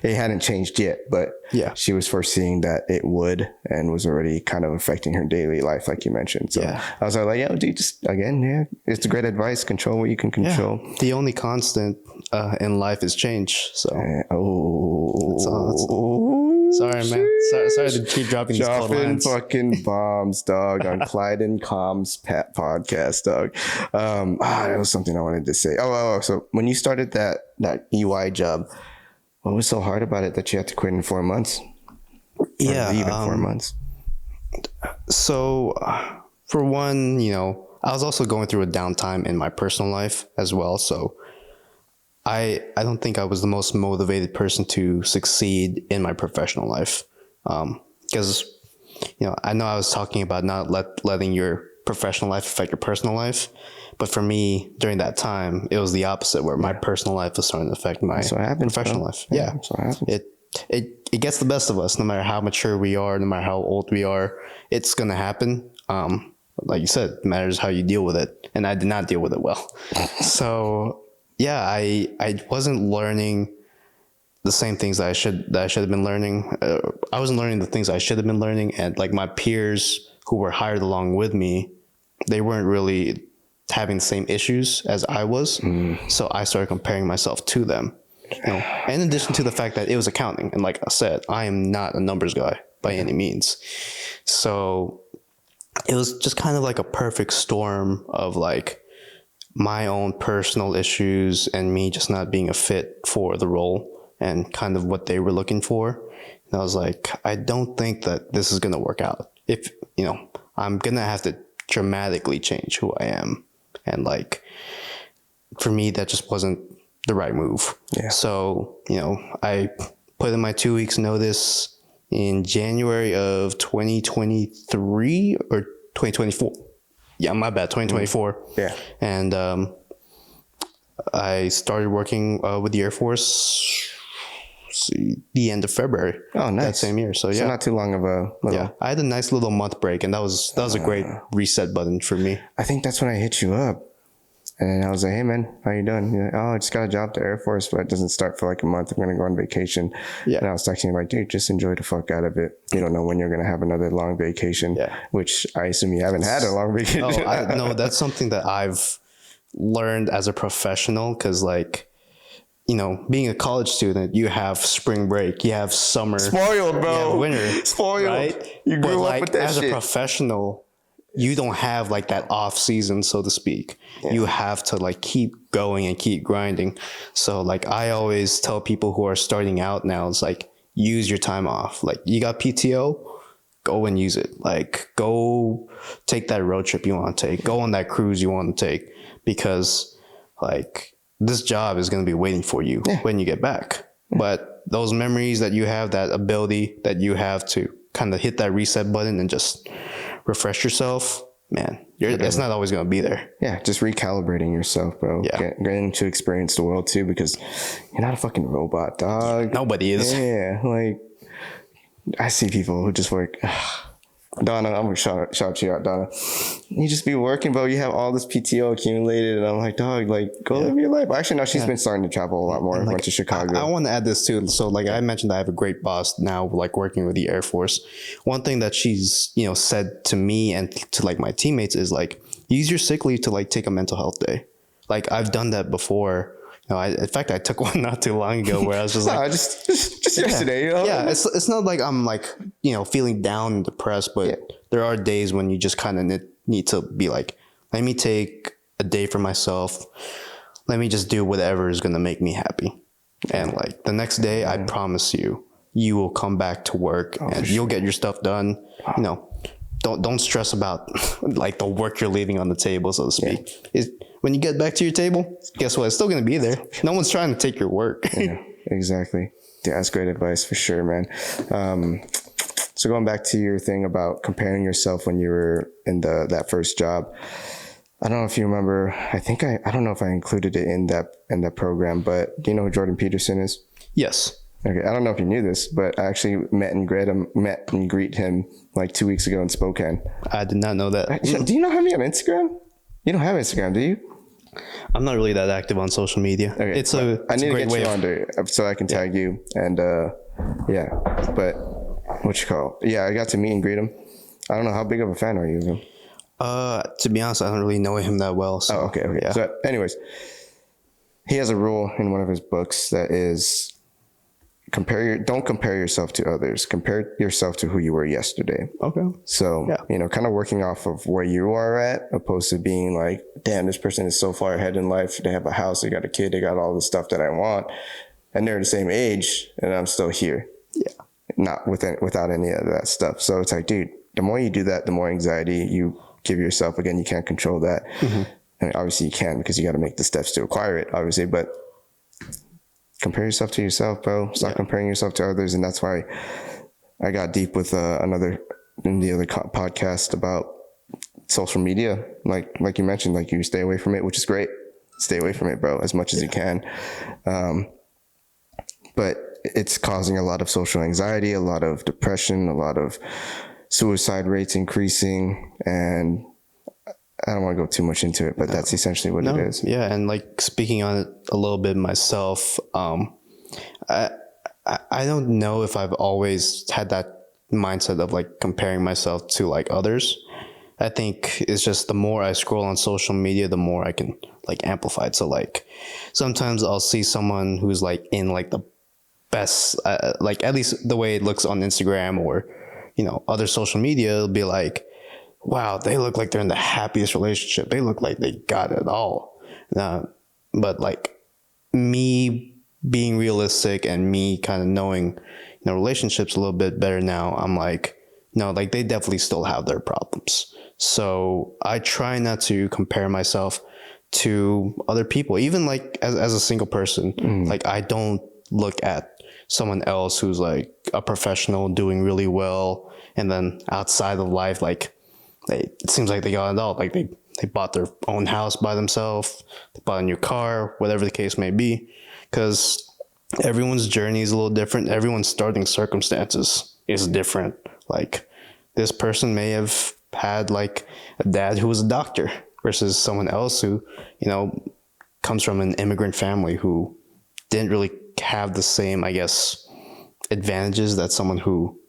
it hadn't changed yet, but yeah, she was foreseeing that it would and was already kind of affecting her daily life, like you mentioned. So yeah. I was like, yo, dude, just again, it's great advice. Control what you can control. Yeah. The only constant in life is change. So sorry, man. Sorry to keep dropping these cold lines. Fucking bombs, dog, on Clyde and Com's podcast, dog. That was something I wanted to say. So when you started that UI job, what was so hard about it that you had to quit in 4 months? Yeah. Leave in 4 months? So, for one, I was also going through a downtime in my personal life as well. So, I don't think I was the most motivated person to succeed in my professional life. Because, I know I was talking about not letting your professional life affect your personal life. But for me, during that time, it was the opposite, where my personal life was starting to affect my professional life. Yeah. That's what happens. It gets the best of us, no matter how mature we are, no matter how old we are. It's going to happen. Like you said, it matters how you deal with it. And I did not deal with it well. So, yeah, I wasn't learning the same things that I should have been learning. I wasn't learning the things I should have been learning. And like my peers who were hired along with me, they weren't really having the same issues as I was. So I started comparing myself to them. In addition to the fact that it was accounting. And like I said, I am not a numbers guy by any means. So it was just kind of like a perfect storm of like my own personal issues and me just not being a fit for the role and kind of what they were looking for. And I was like, I don't think that this is going to work out. If, I'm going to have to dramatically change who I am. And like, for me, that just wasn't the right move. Yeah. So, I put in my 2 weeks notice in January of 2023 or 2024. Yeah, my bad, 2024. Yeah. And I started working with the Air Force the end of February. Oh, nice. That same year. So, yeah. So not too long of a little... Yeah, I had a nice little month break, and that was a great reset button for me. I think that's when I hit you up. And I was like, hey, man, how you doing? You're like, I just got a job at the Air Force, but it doesn't start for like a month. I'm going to go on vacation. Yeah. And I was texting you like, dude, just enjoy the fuck out of it. You don't know when you're going to have another long vacation, which I assume you haven't had a long vacation. No, that's something that I've learned as a professional because like, being a college student, you have spring break, you have summer. Spoiled, bro. You have winter. Spoiled. Right? You grew up with that as shit. As a professional, you don't have like that off season, so to speak. Yeah. You have to like keep going and keep grinding. So like I always tell people who are starting out now, it's like, use your time off. Like you got PTO, go and use it. Like go take that road trip you want to take. Go on that cruise you want to take. Because like this job is going to be waiting for you when you get back. But those memories that you have, that ability that you have to kind of hit that reset button and just refresh yourself, man, it's not always going to be there. Yeah, just recalibrating yourself, bro. Yeah. Getting to experience the world too, because you're not a fucking robot, dog. Nobody is. Yeah, like I see people who just work. Donna, I'm gonna shout you out, Donna. You just be working, bro. You have all this PTO accumulated, and I'm like, dog, like go live your life. Actually, no, she's been starting to travel a lot more. Went to Chicago. I want to add this too. So, like I mentioned, I have a great boss now, like working with the Air Force. One thing that she's said to me and to like my teammates is like, use your sick leave to like take a mental health day. Like I've done that before. In fact, I took one not too long ago where I was just like, just yesterday. Yeah, it's not like I'm like feeling down and depressed, but there are days when you just kind of need to be like, let me take a day for myself. Let me just do whatever is gonna make me happy. And like the next day, I promise you will come back to work and you'll get your stuff done. Don't stress about like the work you're leaving on the table, so to speak. When you get back to your table, guess what? It's still going to be there. No one's trying to take your work. Yeah, exactly. Yeah, that's great advice for sure, man. So going back to your thing about comparing yourself when you were in that first job, I don't know if you remember. I don't know if I included it in that program, but do you know who Jordan Peterson is? Yes. Okay, I don't know if you knew this, but I actually met and greet him like 2 weeks ago in Spokane. I did not know that. Do you not have me on Instagram? You don't have Instagram, do you? I'm not really that active on social media. Okay, it's a great way under so I can tag you and but what you call? Yeah, I got to meet and greet him. I don't know, how big of a fan are you of him? To be honest, I don't really know him that well. So, okay. Yeah. So anyways, he has a rule in one of his books that is don't compare yourself to others. Compare yourself to who you were yesterday. Okay. So, kind of working off of where you are at, opposed to being like, damn, this person is so far ahead in life. They have a house, they got a kid, they got all the stuff that I want. And they're the same age and I'm still here. Yeah. Not without any of that stuff. So it's like, dude, the more you do that, the more anxiety you give yourself. Again, you can't control that. Mm-hmm. I mean, obviously you can, because you got to make the steps to acquire it, obviously, but compare yourself to yourself, bro. Stop comparing yourself to others. And that's why I got deep with in the other podcast about social media. Like you mentioned, like you stay away from it, which is great. Stay away from it, bro, as much as you can. But it's causing a lot of social anxiety, a lot of depression, a lot of suicide rates increasing. And I don't want to go too much into it, but that's essentially what it is. Yeah, and like speaking on it a little bit myself, I don't know if I've always had that mindset of like comparing myself to like others. I think it's just the more I scroll on social media, the more I can like amplify it. So like sometimes I'll see someone who's like in like the best, like at least the way it looks on Instagram or other social media, it'll be like, wow, they look like they're in the happiest relationship. They look like they got it all. But like me being realistic and me kind of knowing, relationships a little bit better now, I'm like, no, like they definitely still have their problems. So I try not to compare myself to other people, even like as a single person. Like I don't look at someone else who's like a professional doing really well. And then outside of life, like, it seems like they got it all. Like they bought their own house by themselves, they bought a new car, whatever the case may be, because everyone's journey is a little different. Everyone's starting circumstances is different. Like this person may have had like a dad who was a doctor versus someone else who, comes from an immigrant family who didn't really have the same, I guess, advantages that someone who,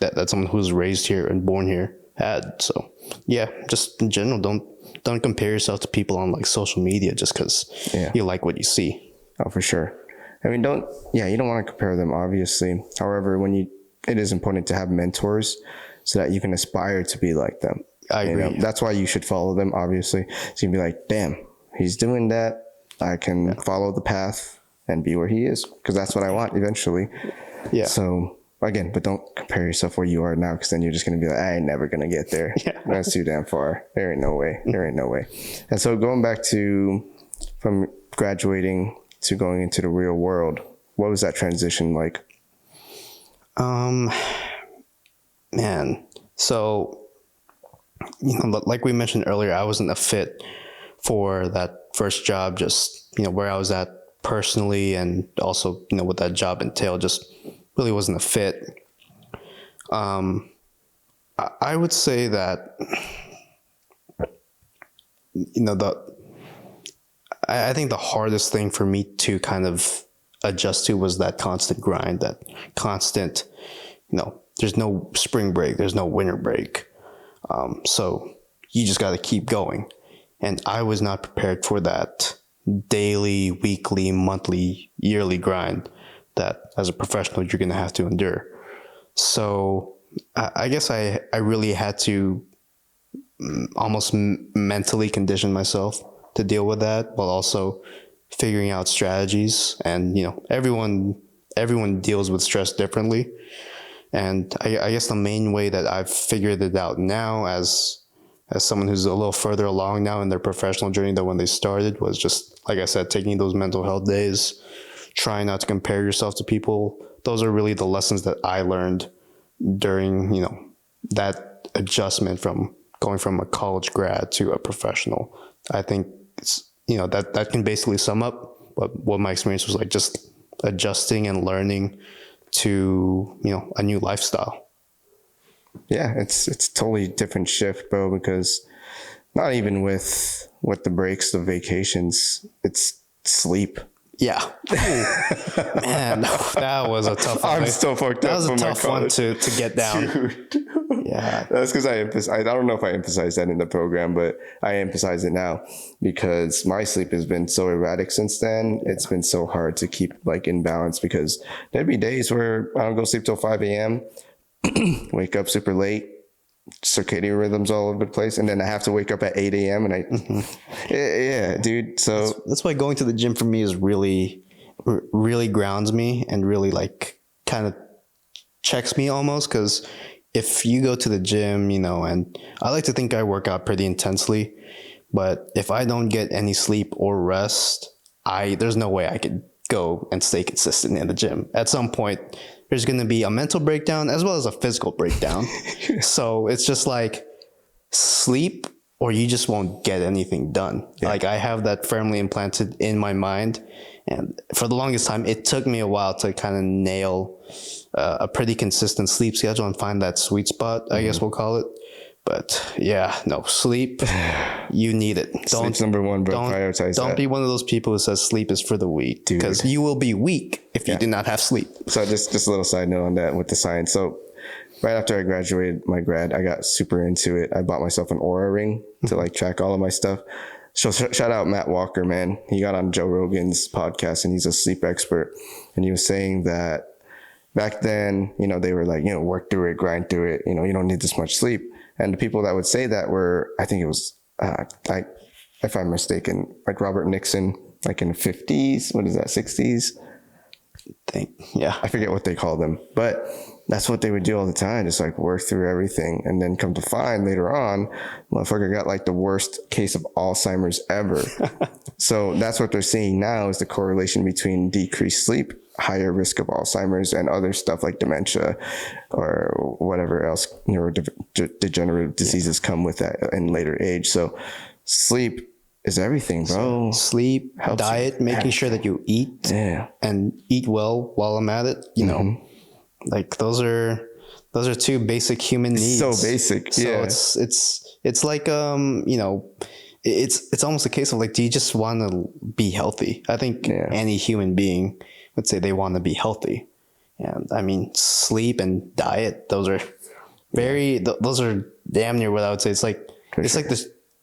that someone who's raised here and born here had. So yeah, just in general, don't compare yourself to people on like social media just because you like what you see. Oh, for sure. I mean, you don't want to compare them, obviously. However, it is important to have mentors so that you can aspire to be like them. I agree. That's why you should follow them, obviously. So you can be like, damn, he's doing that. I can follow the path and be where he is, because that's what I want eventually. Yeah. So again, but don't compare yourself where you are now, because then you're just going to be like, I ain't never going to get there. That's too damn far. There ain't no way. And so going back to from graduating to going into the real world, what was that transition like? Man, so like we mentioned earlier, I wasn't a fit for that first job, just, where I was at personally, and also, what that job entailed, just really wasn't a fit. I would say that, I think the hardest thing for me to kind of adjust to was that constant grind, that constant, there's no spring break, there's no winter break. So you just got to keep going. And I was not prepared for that daily, weekly, monthly, yearly grind that as a professional you're going to have to endure. So I guess I really had to almost mentally condition myself to deal with that, while also figuring out strategies. And everyone deals with stress differently. And I guess the main way that I've figured it out now, as someone who's a little further along now in their professional journey than when they started, was just, like I said, taking those mental health days, trying not to compare yourself to people. Those are really the lessons that I learned during, that adjustment from going from a college grad to a professional. I think it's, that can basically sum up what my experience was like, just adjusting and learning to, a new lifestyle. Yeah, it's totally different shift, bro, because not even with the breaks, the vacations, it's sleep. Yeah. Man, that was a tough one. I'm still fucked up. That was a tough one to get down. Dude. Yeah. That's because I don't know if I emphasized that in the program, but I emphasize it now because my sleep has been so erratic since then. It's been so hard to keep in balance, because there'd be days where I don't go sleep till 5 a.m., wake up super late, circadian rhythms all over the place, and then I have to wake up at 8 a.m. and yeah, dude. So that's why going to the gym for me is really grounds me, and really kind of checks me almost, because if you go to the gym, and I like to think I work out pretty intensely, but if I don't get any sleep or rest, there's no way I could go and stay consistent in the gym. At some point, there's going to be a mental breakdown as well as a physical breakdown. So it's just sleep, or you just won't get anything done. Yeah. I have that firmly implanted in my mind. And for the longest time, it took me a while to kind of nail a pretty consistent sleep schedule and find that sweet spot, I guess we'll call it. But yeah, no, sleep, you need it. Sleep's number one, bro. Prioritize Don't be one of those people who says sleep is for the weak, because you will be weak if you do not have sleep. So just a little side note on that with the science. So right after I graduated my grad, I got super into it. I bought myself an Oura ring to track all of my stuff. So shout out Matt Walker, man. He got on Joe Rogan's podcast, and he's a sleep expert. And he was saying that back then, they were work through it, grind through it. You don't need this much sleep. And the people that would say that were, I think it was, if I'm mistaken, Robert Nixon, in the 50s. What is that, 60s? Yeah. I forget what they call them. But that's what they would do all the time, just work through everything. And then come to find later on, motherfucker got the worst case of Alzheimer's ever. So that's what they're seeing now, is the correlation between decreased sleep, higher risk of Alzheimer's, and other stuff like dementia or whatever else neurodegenerative diseases come with that in later age. So sleep is everything, bro. Sleep, diet, making sure that you eat and eat well while I'm at it. Those are two basic human needs. So basic. So it's like it's almost a case of do you just want to be healthy? I think any human being would say they want to be healthy. And I mean, sleep and diet, those are those are damn near what I would say. It's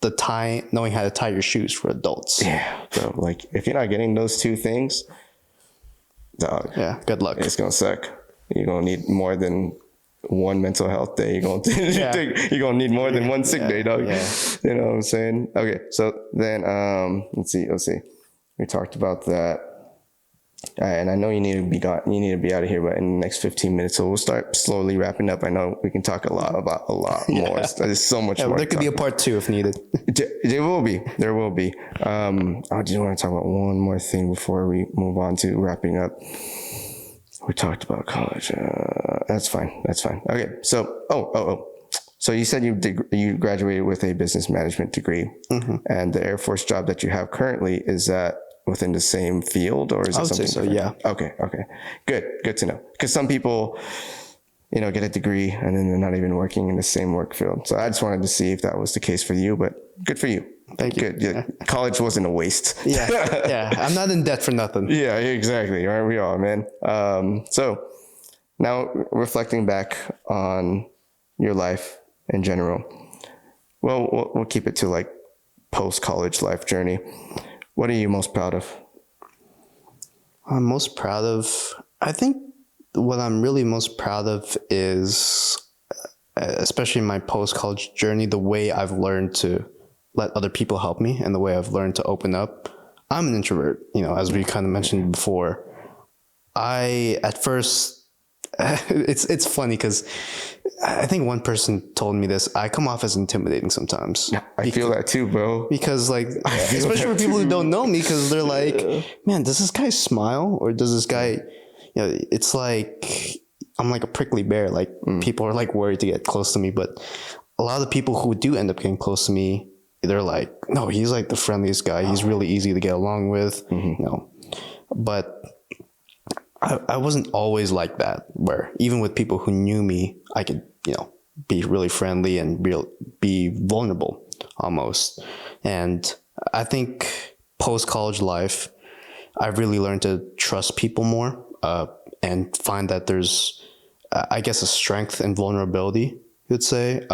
the knowing how to tie your shoes for adults. Yeah. So if you're not getting those two things, dog. Yeah. Good luck. It's going to suck. You're going to need more than one mental health day. You're going to need more than one sick day, dog. Yeah. You know what I'm saying? Okay. So then, let's see. We talked about that. All right, and I know you need to be gone. You need to be out of here, but in the next 15 minutes, so we'll start slowly wrapping up. I know we can talk a lot more. There's so much more. There could be a part 2 if needed. There will be. I just want to talk about one more thing before we move on to wrapping up. We talked about college. That's fine. Okay. So, So you said you graduated with a business management degree, and the Air Force job that you have currently, is that within the same field, or is it something so, different? yeah. Okay. Good to know. Because some people, get a degree and then they're not even working in the same work field. So I just wanted to see if that was the case for you, but good for you. Thank you. Good. Yeah. College wasn't a waste. Yeah. I'm not in debt for nothing. Yeah, exactly. Aren't we all, man? So now reflecting back on your life in general, well, we'll keep it to like post-college life journey. What are you most proud of? I'm most proud of, I think what I'm really most proud of is, especially in my post-college journey, the way I've learned to let other people help me and the way I've learned to open up. I'm an introvert, as we kind of mentioned before. At first, it's funny because I think one person told me this. I come off as intimidating sometimes. Yeah, I feel that too, bro. Because especially for people who don't know me, because they're like, man, does this guy smile? Or does this guy, it's like, I'm like a prickly bear. Like people are like worried to get close to me. But a lot of the people who do end up getting close to me, they're like, no, he's like the friendliest guy. He's really easy to get along with, But I wasn't always like that, where even with people who knew me, I could, be really friendly and be vulnerable almost. And I think post-college life, I've really learned to trust people more and find that there's, I guess, a strength in vulnerability, you'd say,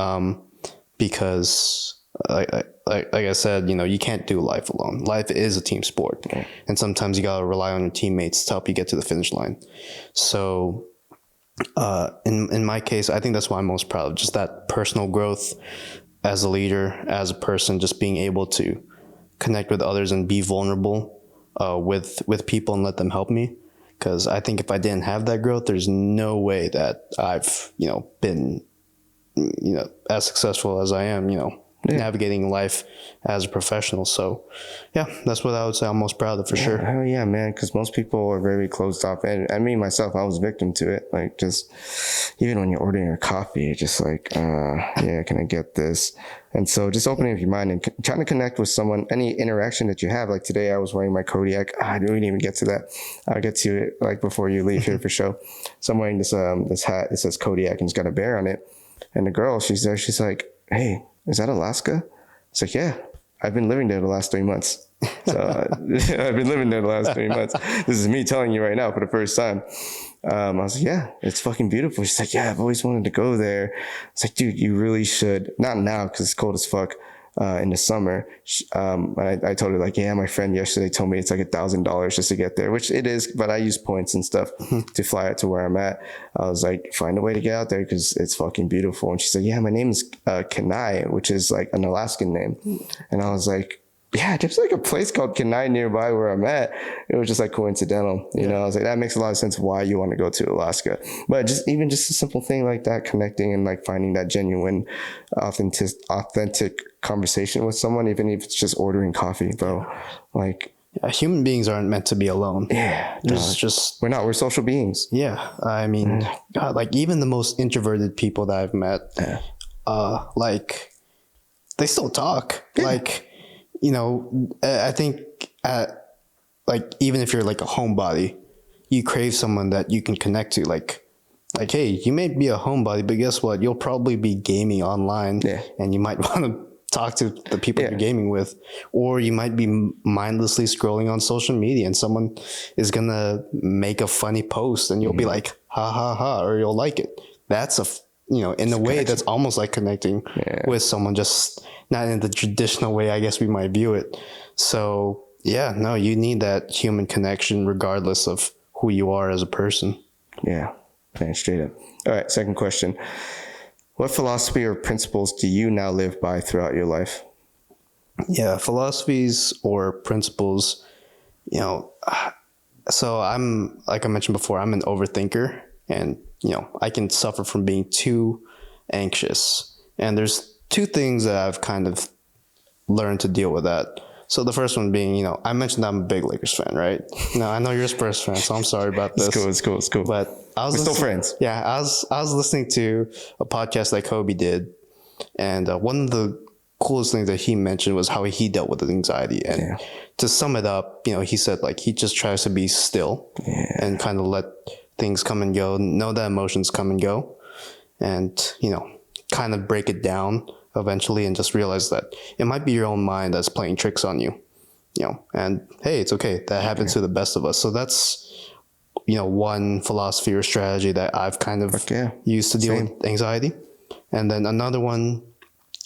because like I said, you can't do life alone. Life is a team sport. Yeah. And sometimes you got to rely on your teammates to help you get to the finish line. So in my case, I think that's why I'm most proud of, just that personal growth as a leader, as a person, just being able to connect with others and be vulnerable with people and let them help me. Because I think if I didn't have that growth, there's no way that I've, been, as successful as I am, navigating life as a professional. So yeah, that's what I would say I'm most proud of for sure. Hell yeah, man. Because most people are very closed off, and I mean myself, I was a victim to it. Like, just even when you're ordering your coffee, you're just like, yeah, can I get this? And so just opening up your mind and trying to connect with someone, any interaction that you have. Like today I was wearing my Kodiak. I didn't even get to that. I'll get to it like before you leave here for show. So I'm wearing this hat. It says Kodiak and it's got a bear on it. And the girl, she's there. She's like, hey, is that Alaska? It's like, yeah, I've been living there the last 3 months. So I've been living there the last 3 months. This is me telling you right now for the first time. I was like, yeah, it's fucking beautiful. She's like, yeah, I've always wanted to go there. It's like, dude, you really should. Not now because it's cold as fuck in the summer. I told her like, yeah, my friend yesterday told me it's like $1,000 just to get there, which it is, but I use points and stuff to fly out to where I'm at. I was like, find a way to get out there because it's fucking beautiful. And she said, yeah, my name is Kenai, which is like an Alaskan name. And I was like, yeah, there's like a place called Kenai nearby where I'm at. It was just like coincidental, you know. I was like, that makes a lot of sense why you want to go to Alaska. But just a simple thing like that, connecting and like finding that genuine, authentic conversation with someone, even if it's just ordering coffee, bro. Like, human beings aren't meant to be alone. Yeah, we're social beings. Yeah, I mean, God, like even the most introverted people that I've met, like they still talk. Yeah. Like, I think like even if you're like a homebody, you crave someone that you can connect to. Like, hey, you may be a homebody, but guess what? You'll probably be gaming online, and you might want to talk to the people you're gaming with, or you might be mindlessly scrolling on social media, and someone is gonna make a funny post, and you'll be like, ha ha ha, or you'll like it. That's in a way that's almost like connecting with someone, just not in the traditional way I guess we might view it. So yeah, no, you need that human connection regardless of who you are as a person. Yeah, straight up. All right, second question. What philosophy or principles do you now live by throughout your life? Yeah, philosophies or principles, so I'm, like I mentioned before, I'm an overthinker, and I can suffer from being too anxious. And there's two things that I've kind of learned to deal with that. So the first one being, I mentioned I'm a big Lakers fan, right? No, I know you're a Spurs fan, so I'm sorry about this. It's cool. But we're still friends. Yeah, I was listening to a podcast that Kobe did, And one of the coolest things that he mentioned was how he dealt with his anxiety. And to sum it up, he said like he just tries to be still and kind of let things come and go, know that emotions come and go, and kind of break it down eventually, and just realize that it might be your own mind that's playing tricks on you. And hey, it's okay. That happens to the best of us. So that's, one philosophy or strategy that I've kind of used to deal with anxiety. And then another one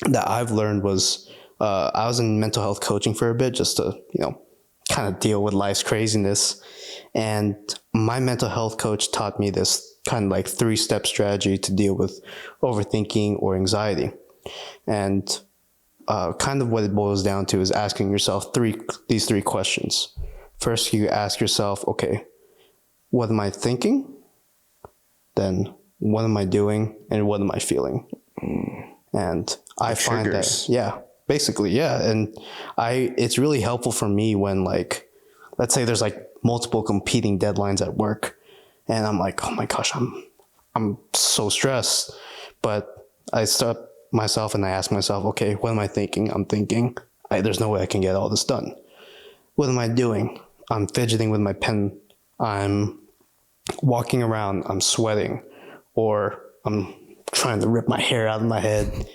that I've learned was, I was in mental health coaching for a bit just to, kind of deal with life's craziness. And my mental health coach taught me this kind of like 3-step strategy to deal with overthinking or anxiety. And kind of what it boils down to is asking yourself these three questions. First, you ask yourself, okay, what am I thinking? Then what am I doing? And what am I feeling? And I find that, basically. And it's really helpful for me when, like, let's say there's like multiple competing deadlines at work, and I'm like, oh my gosh, I'm so stressed. But I stop myself and I ask myself, okay, what am I thinking? I'm thinking, there's no way I can get all this done. What am I doing? I'm fidgeting with my pen. I'm walking around. I'm sweating, or I'm trying to rip my hair out of my head.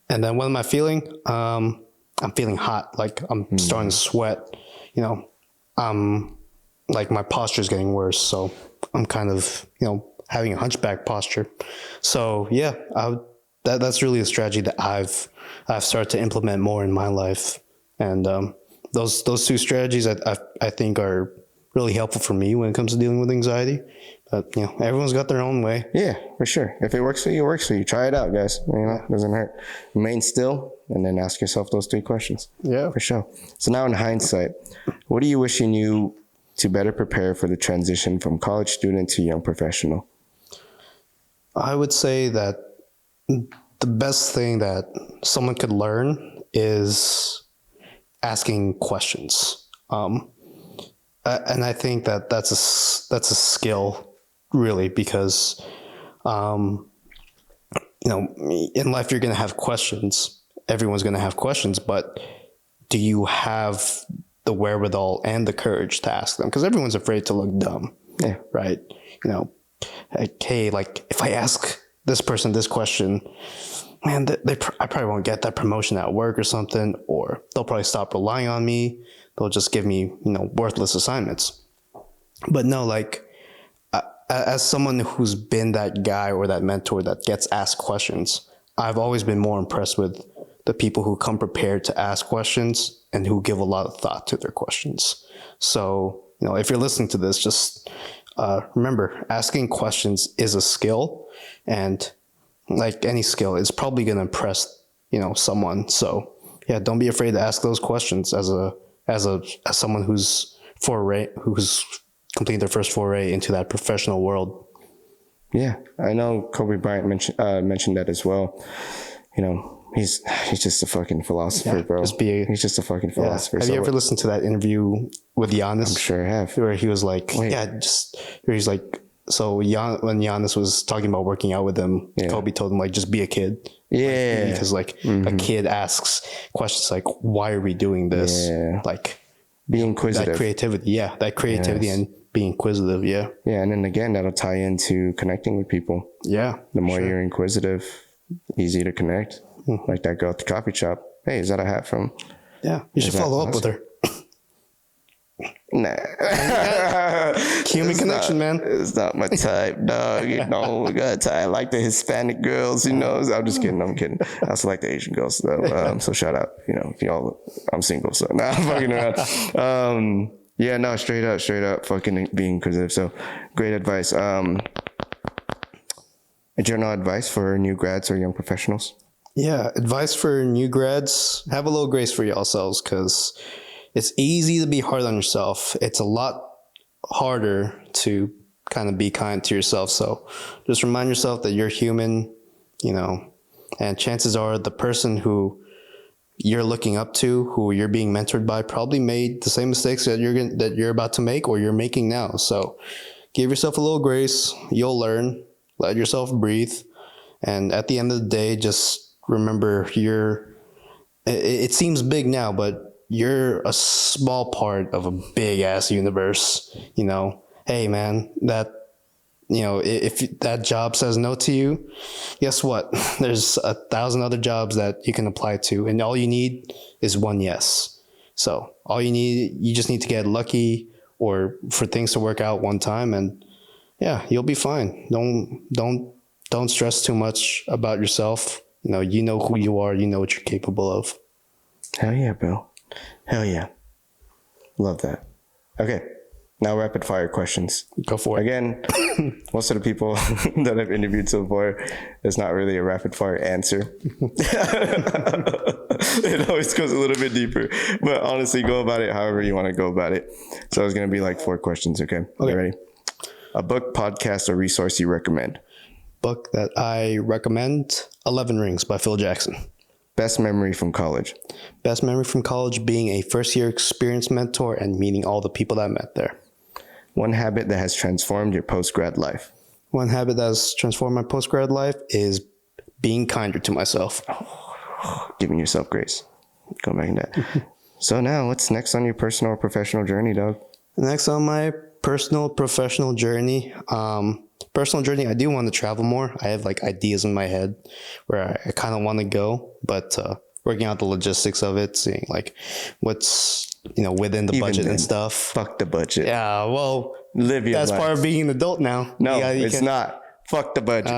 And then what am I feeling? I'm feeling hot. Like I'm starting to sweat. Like my posture is getting worse. So I'm kind of, having a hunchback posture. So that's really a strategy that I've started to implement more in my life. And those 2 strategies I think are really helpful for me when it comes to dealing with anxiety. But everyone's got their own way. Yeah, for sure. If it works for you, it works for you. Try it out, guys. It doesn't hurt. Remain still and then ask yourself those 3 questions. Yeah, for sure. So now in hindsight, what do you wish you knew to better prepare for the transition from college student to young professional? I would say that the best thing that someone could learn is asking questions. And I think that that's a skill, really, because, in life you're going to have questions. Everyone's going to have questions, but do you have the wherewithal and the courage to ask them? Because everyone's afraid to look dumb. Yeah. Right. Like, hey, like if I ask this person this question, man, I probably won't get that promotion at work or something, or they'll probably stop relying on me. They'll just give me, worthless assignments. But no, like, as someone who's been that guy or that mentor that gets asked questions, I've always been more impressed with the people who come prepared to ask questions and who give a lot of thought to their questions. So, if you're listening to this, just remember, asking questions is a skill, and like any skill, it's probably going to impress, someone. So yeah, don't be afraid to ask those questions as someone who's completing their first foray into that professional world. Yeah, I know Kobe Bryant mentioned that as well. He's just a fucking philosopher, bro. He's just a fucking philosopher. Have you ever listened to that interview with Giannis? I'm sure I have. Where he was like, when Giannis was talking about working out with him, Kobe told him, like, just be a kid. Yeah. Because a kid asks questions like, why are we doing this? Yeah. Like, be inquisitive. That creativity. And be inquisitive. Yeah. Yeah. And then again, that'll tie into connecting with people. Yeah. The more you're inquisitive, easy to connect. Like that girl at the coffee shop. Hey, is that a hat from? Yeah. You should follow up with her. Nah. Human connection, man. It's not my type, dog. I like the Hispanic girls, I'm just kidding. I'm kidding. I also like the Asian girls, though. So shout out, if y'all, I'm single, so nah, I'm fucking around. Yeah, no, straight up, fucking being inquisitive. So great advice. A general advice for new grads or young professionals? Yeah, advice for new grads: have a little grace for yourselves, because it's easy to be hard on yourself. It's a lot harder to kind of be kind to yourself. So just remind yourself that you're human, and chances are the person who you're looking up to, who you're being mentored by, probably made the same mistakes that you're about to make or you're making now. So give yourself a little grace. You'll learn. Let yourself breathe. And at the end of the day, just remember it seems big now, but you're a small part of a big ass universe. Hey man, if that job says no to you, guess what? There's 1,000 other jobs that you can apply to, and all you need is one yes. So you just need to get lucky or for things to work out one time, and yeah, you'll be fine. Don't stress too much about yourself. You know who you are. You know what you're capable of. Hell yeah, bro. Hell yeah. Love that. Okay. Now rapid fire questions. Go for it. Again, most of the people that I've interviewed so far, it's not really a rapid fire answer. It always goes a little bit deeper. But honestly, go about it however you want to go about it. So it's going to be like 4 questions, okay? You ready? A book, podcast, or resource you recommend? Book that I recommend, 11 Rings by Phil Jackson. Best memory from college? Best memory from college being a first-year experience mentor and meeting all the people that I met there. One habit that has transformed your post-grad life? One habit that has transformed my post-grad life is being kinder to myself. Giving yourself grace. Go back in that. So now, what's next on your personal or professional journey, dog? Next on my personal, professional journey, I do want to travel more. I have like ideas in my head where I kind of want to go, but working out the logistics of it, seeing like what's within the budget and stuff. Fuck the budget. Yeah, well, live your that's life. Part of being an adult now. No, it's not. Fuck the budget.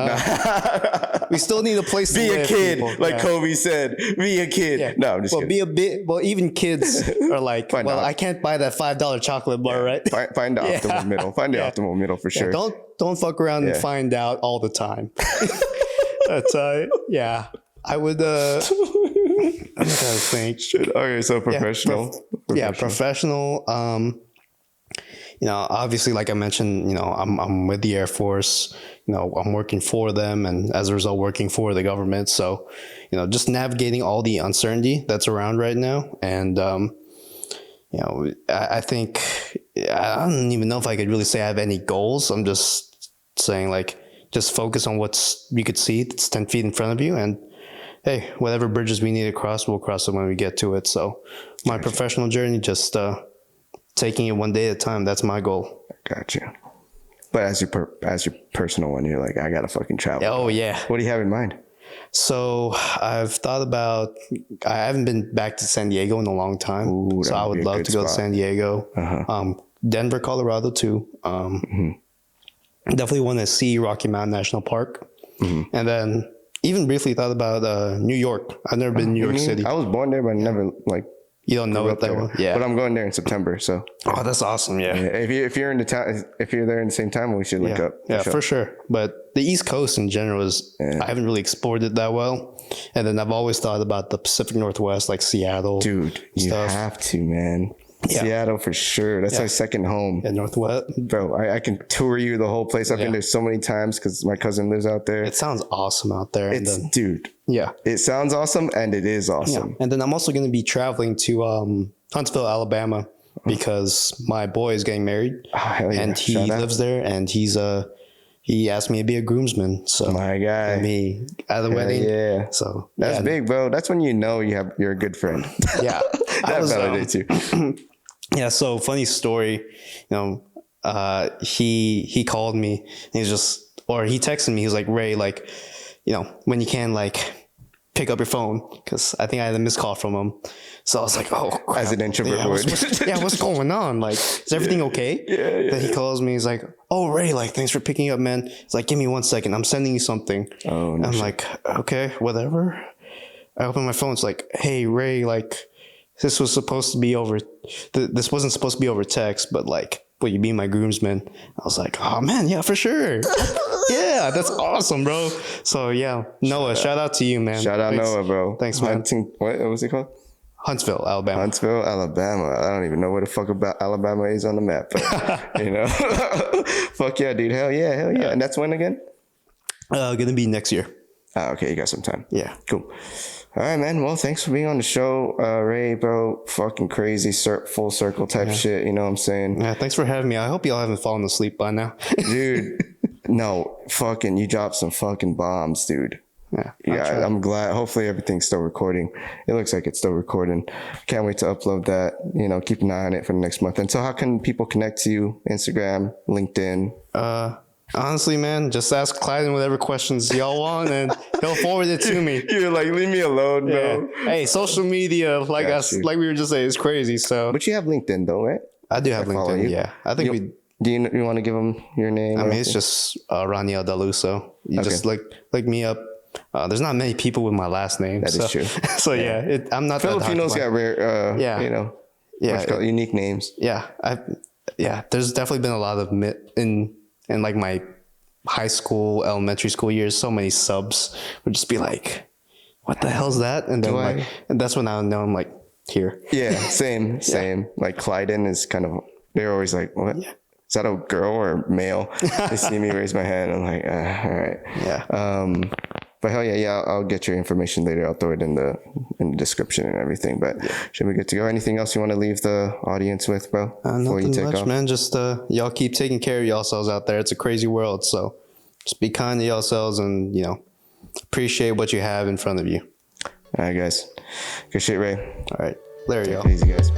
We still need a place to be live. A kid, people. like Kobe said. Be a kid. Yeah. No, I'm just kidding. Even kids are like, I can't buy that $5 chocolate bar, right? Find the optimal middle. Find the optimal middle for sure. Don't fuck around and find out all the time. That's I would. I'm trying to think. Okay, so professional. Professional. Obviously, like I mentioned, I'm with the Air Force. I'm working for them, and as a result, working for the government. So, just navigating all the uncertainty that's around right now. And, I think, I don't even know if I could really say I have any goals. I'm just saying, like, just focus on what's you could see that's 10 feet in front of you. And, hey, whatever bridges we need to cross, we'll cross them when we get to it. So, my professional journey, just taking it one day at a time. That's my goal. Gotcha. But as your personal one, you're like, I gotta fucking travel. Oh yeah. What do you have in mind? So I've thought about. I haven't been back to San Diego in a long time. Ooh, so I would love to go to San Diego. Denver, Colorado too. Definitely want to see Rocky Mountain National Park, and then even briefly thought about New York. I've never been to New York City. I was born there, but I never You don't know it that well? Yeah. But I'm going there in September, so. Oh, that's awesome, yeah. If you're in the town, if you're there in the same time, we should link up. Yeah, for sure. But the East Coast in general I haven't really explored it that well. And then I've always thought about the Pacific Northwest, like Seattle. Dude, you have to, man. Yeah. Seattle for sure. That's my second home. Yeah, Northwest. Bro, I can tour you the whole place. I've been there so many times because my cousin lives out there. It sounds awesome out there. Dude. Yeah. It sounds awesome and it is awesome. Yeah. And then I'm also going to be traveling to Huntsville, Alabama because my boy is getting married. Oh, hell yeah. And he lives there and he asked me to be a groomsman. So my guy. Me at the wedding. Yeah. So that's big, bro. That's when you know you're a good friend. Yeah. That validates you. Yeah. So funny story, he called me and he texted me. He was like, Ray, like, when you can, like, pick up your phone, because I think I had a missed call from him. So I was like, oh, crap. As an introvert would. What's going on? Like, is everything okay? Yeah. Then he calls me. He's like, oh, Ray, like, thanks for picking up, man. He's like, give me 1 second. I'm sending you something. Oh, no. I'm like, okay, whatever. I open my phone. It's like, hey, Ray, like, this was supposed to be over. This wasn't supposed to be over text, but like, will you be my groomsman? I was like, oh man, yeah, for sure. Yeah, that's awesome, bro. So yeah, Noah, shout out to you, man. Shout out Noah, bro. Thanks, man. What was it called? Huntsville, Alabama. Huntsville, Alabama. I don't even know where the fuck about Alabama is on the map, but fuck yeah, dude. Hell yeah. And that's when again? Gonna be next year. Oh, okay, you got some time. Yeah, cool. All right, man. Well, thanks for being on the show, Ray, bro. Fucking crazy full circle type shit. You know what I'm saying? Yeah, thanks for having me. I hope y'all haven't fallen asleep by now. Dude, no. Fucking, you dropped some fucking bombs, dude. Yeah. Yeah, I'm glad. Hopefully everything's still recording. It looks like it's still recording. Can't wait to upload that. You know, keep an eye on it for the next month. And so how can people connect to you? Instagram, LinkedIn? Honestly, man, just ask Clyden whatever questions y'all want, and he'll forward it to me. You're like, leave me alone, bro. Hey, social media, like like we were just saying, is crazy. So, But you have LinkedIn though, right? I do have follow LinkedIn. you. Yeah, I think we. Do you want to give them your name? I mean, it's just Raniel De La Uso. You just look me up. There's not many people with my last name. That is true. So yeah, I'm not. Filipinos got rare. Yeah. You know. Yeah. Unique names. Yeah, There's definitely been a lot of in like my high school, elementary school years. So many subs would just be like, "What the hell's that?" And then and that's when I know I'm like, here. Yeah, same. Like Clyden is kind of. They're always like, "What? Yeah. Is that a girl or male?" They see me raise my hand. I'm like, all right. Yeah. But hell yeah, I'll get your information later. I'll throw it in the description and everything. But should we get to go? Anything else you want to leave the audience with, bro? Nothing much, man. Just y'all keep taking care of yourselves out there. It's a crazy world, so just be kind to yourselves and appreciate what you have in front of you. All right, guys. Good shit, Ray. All right, later, y'all. Take it easy, guys.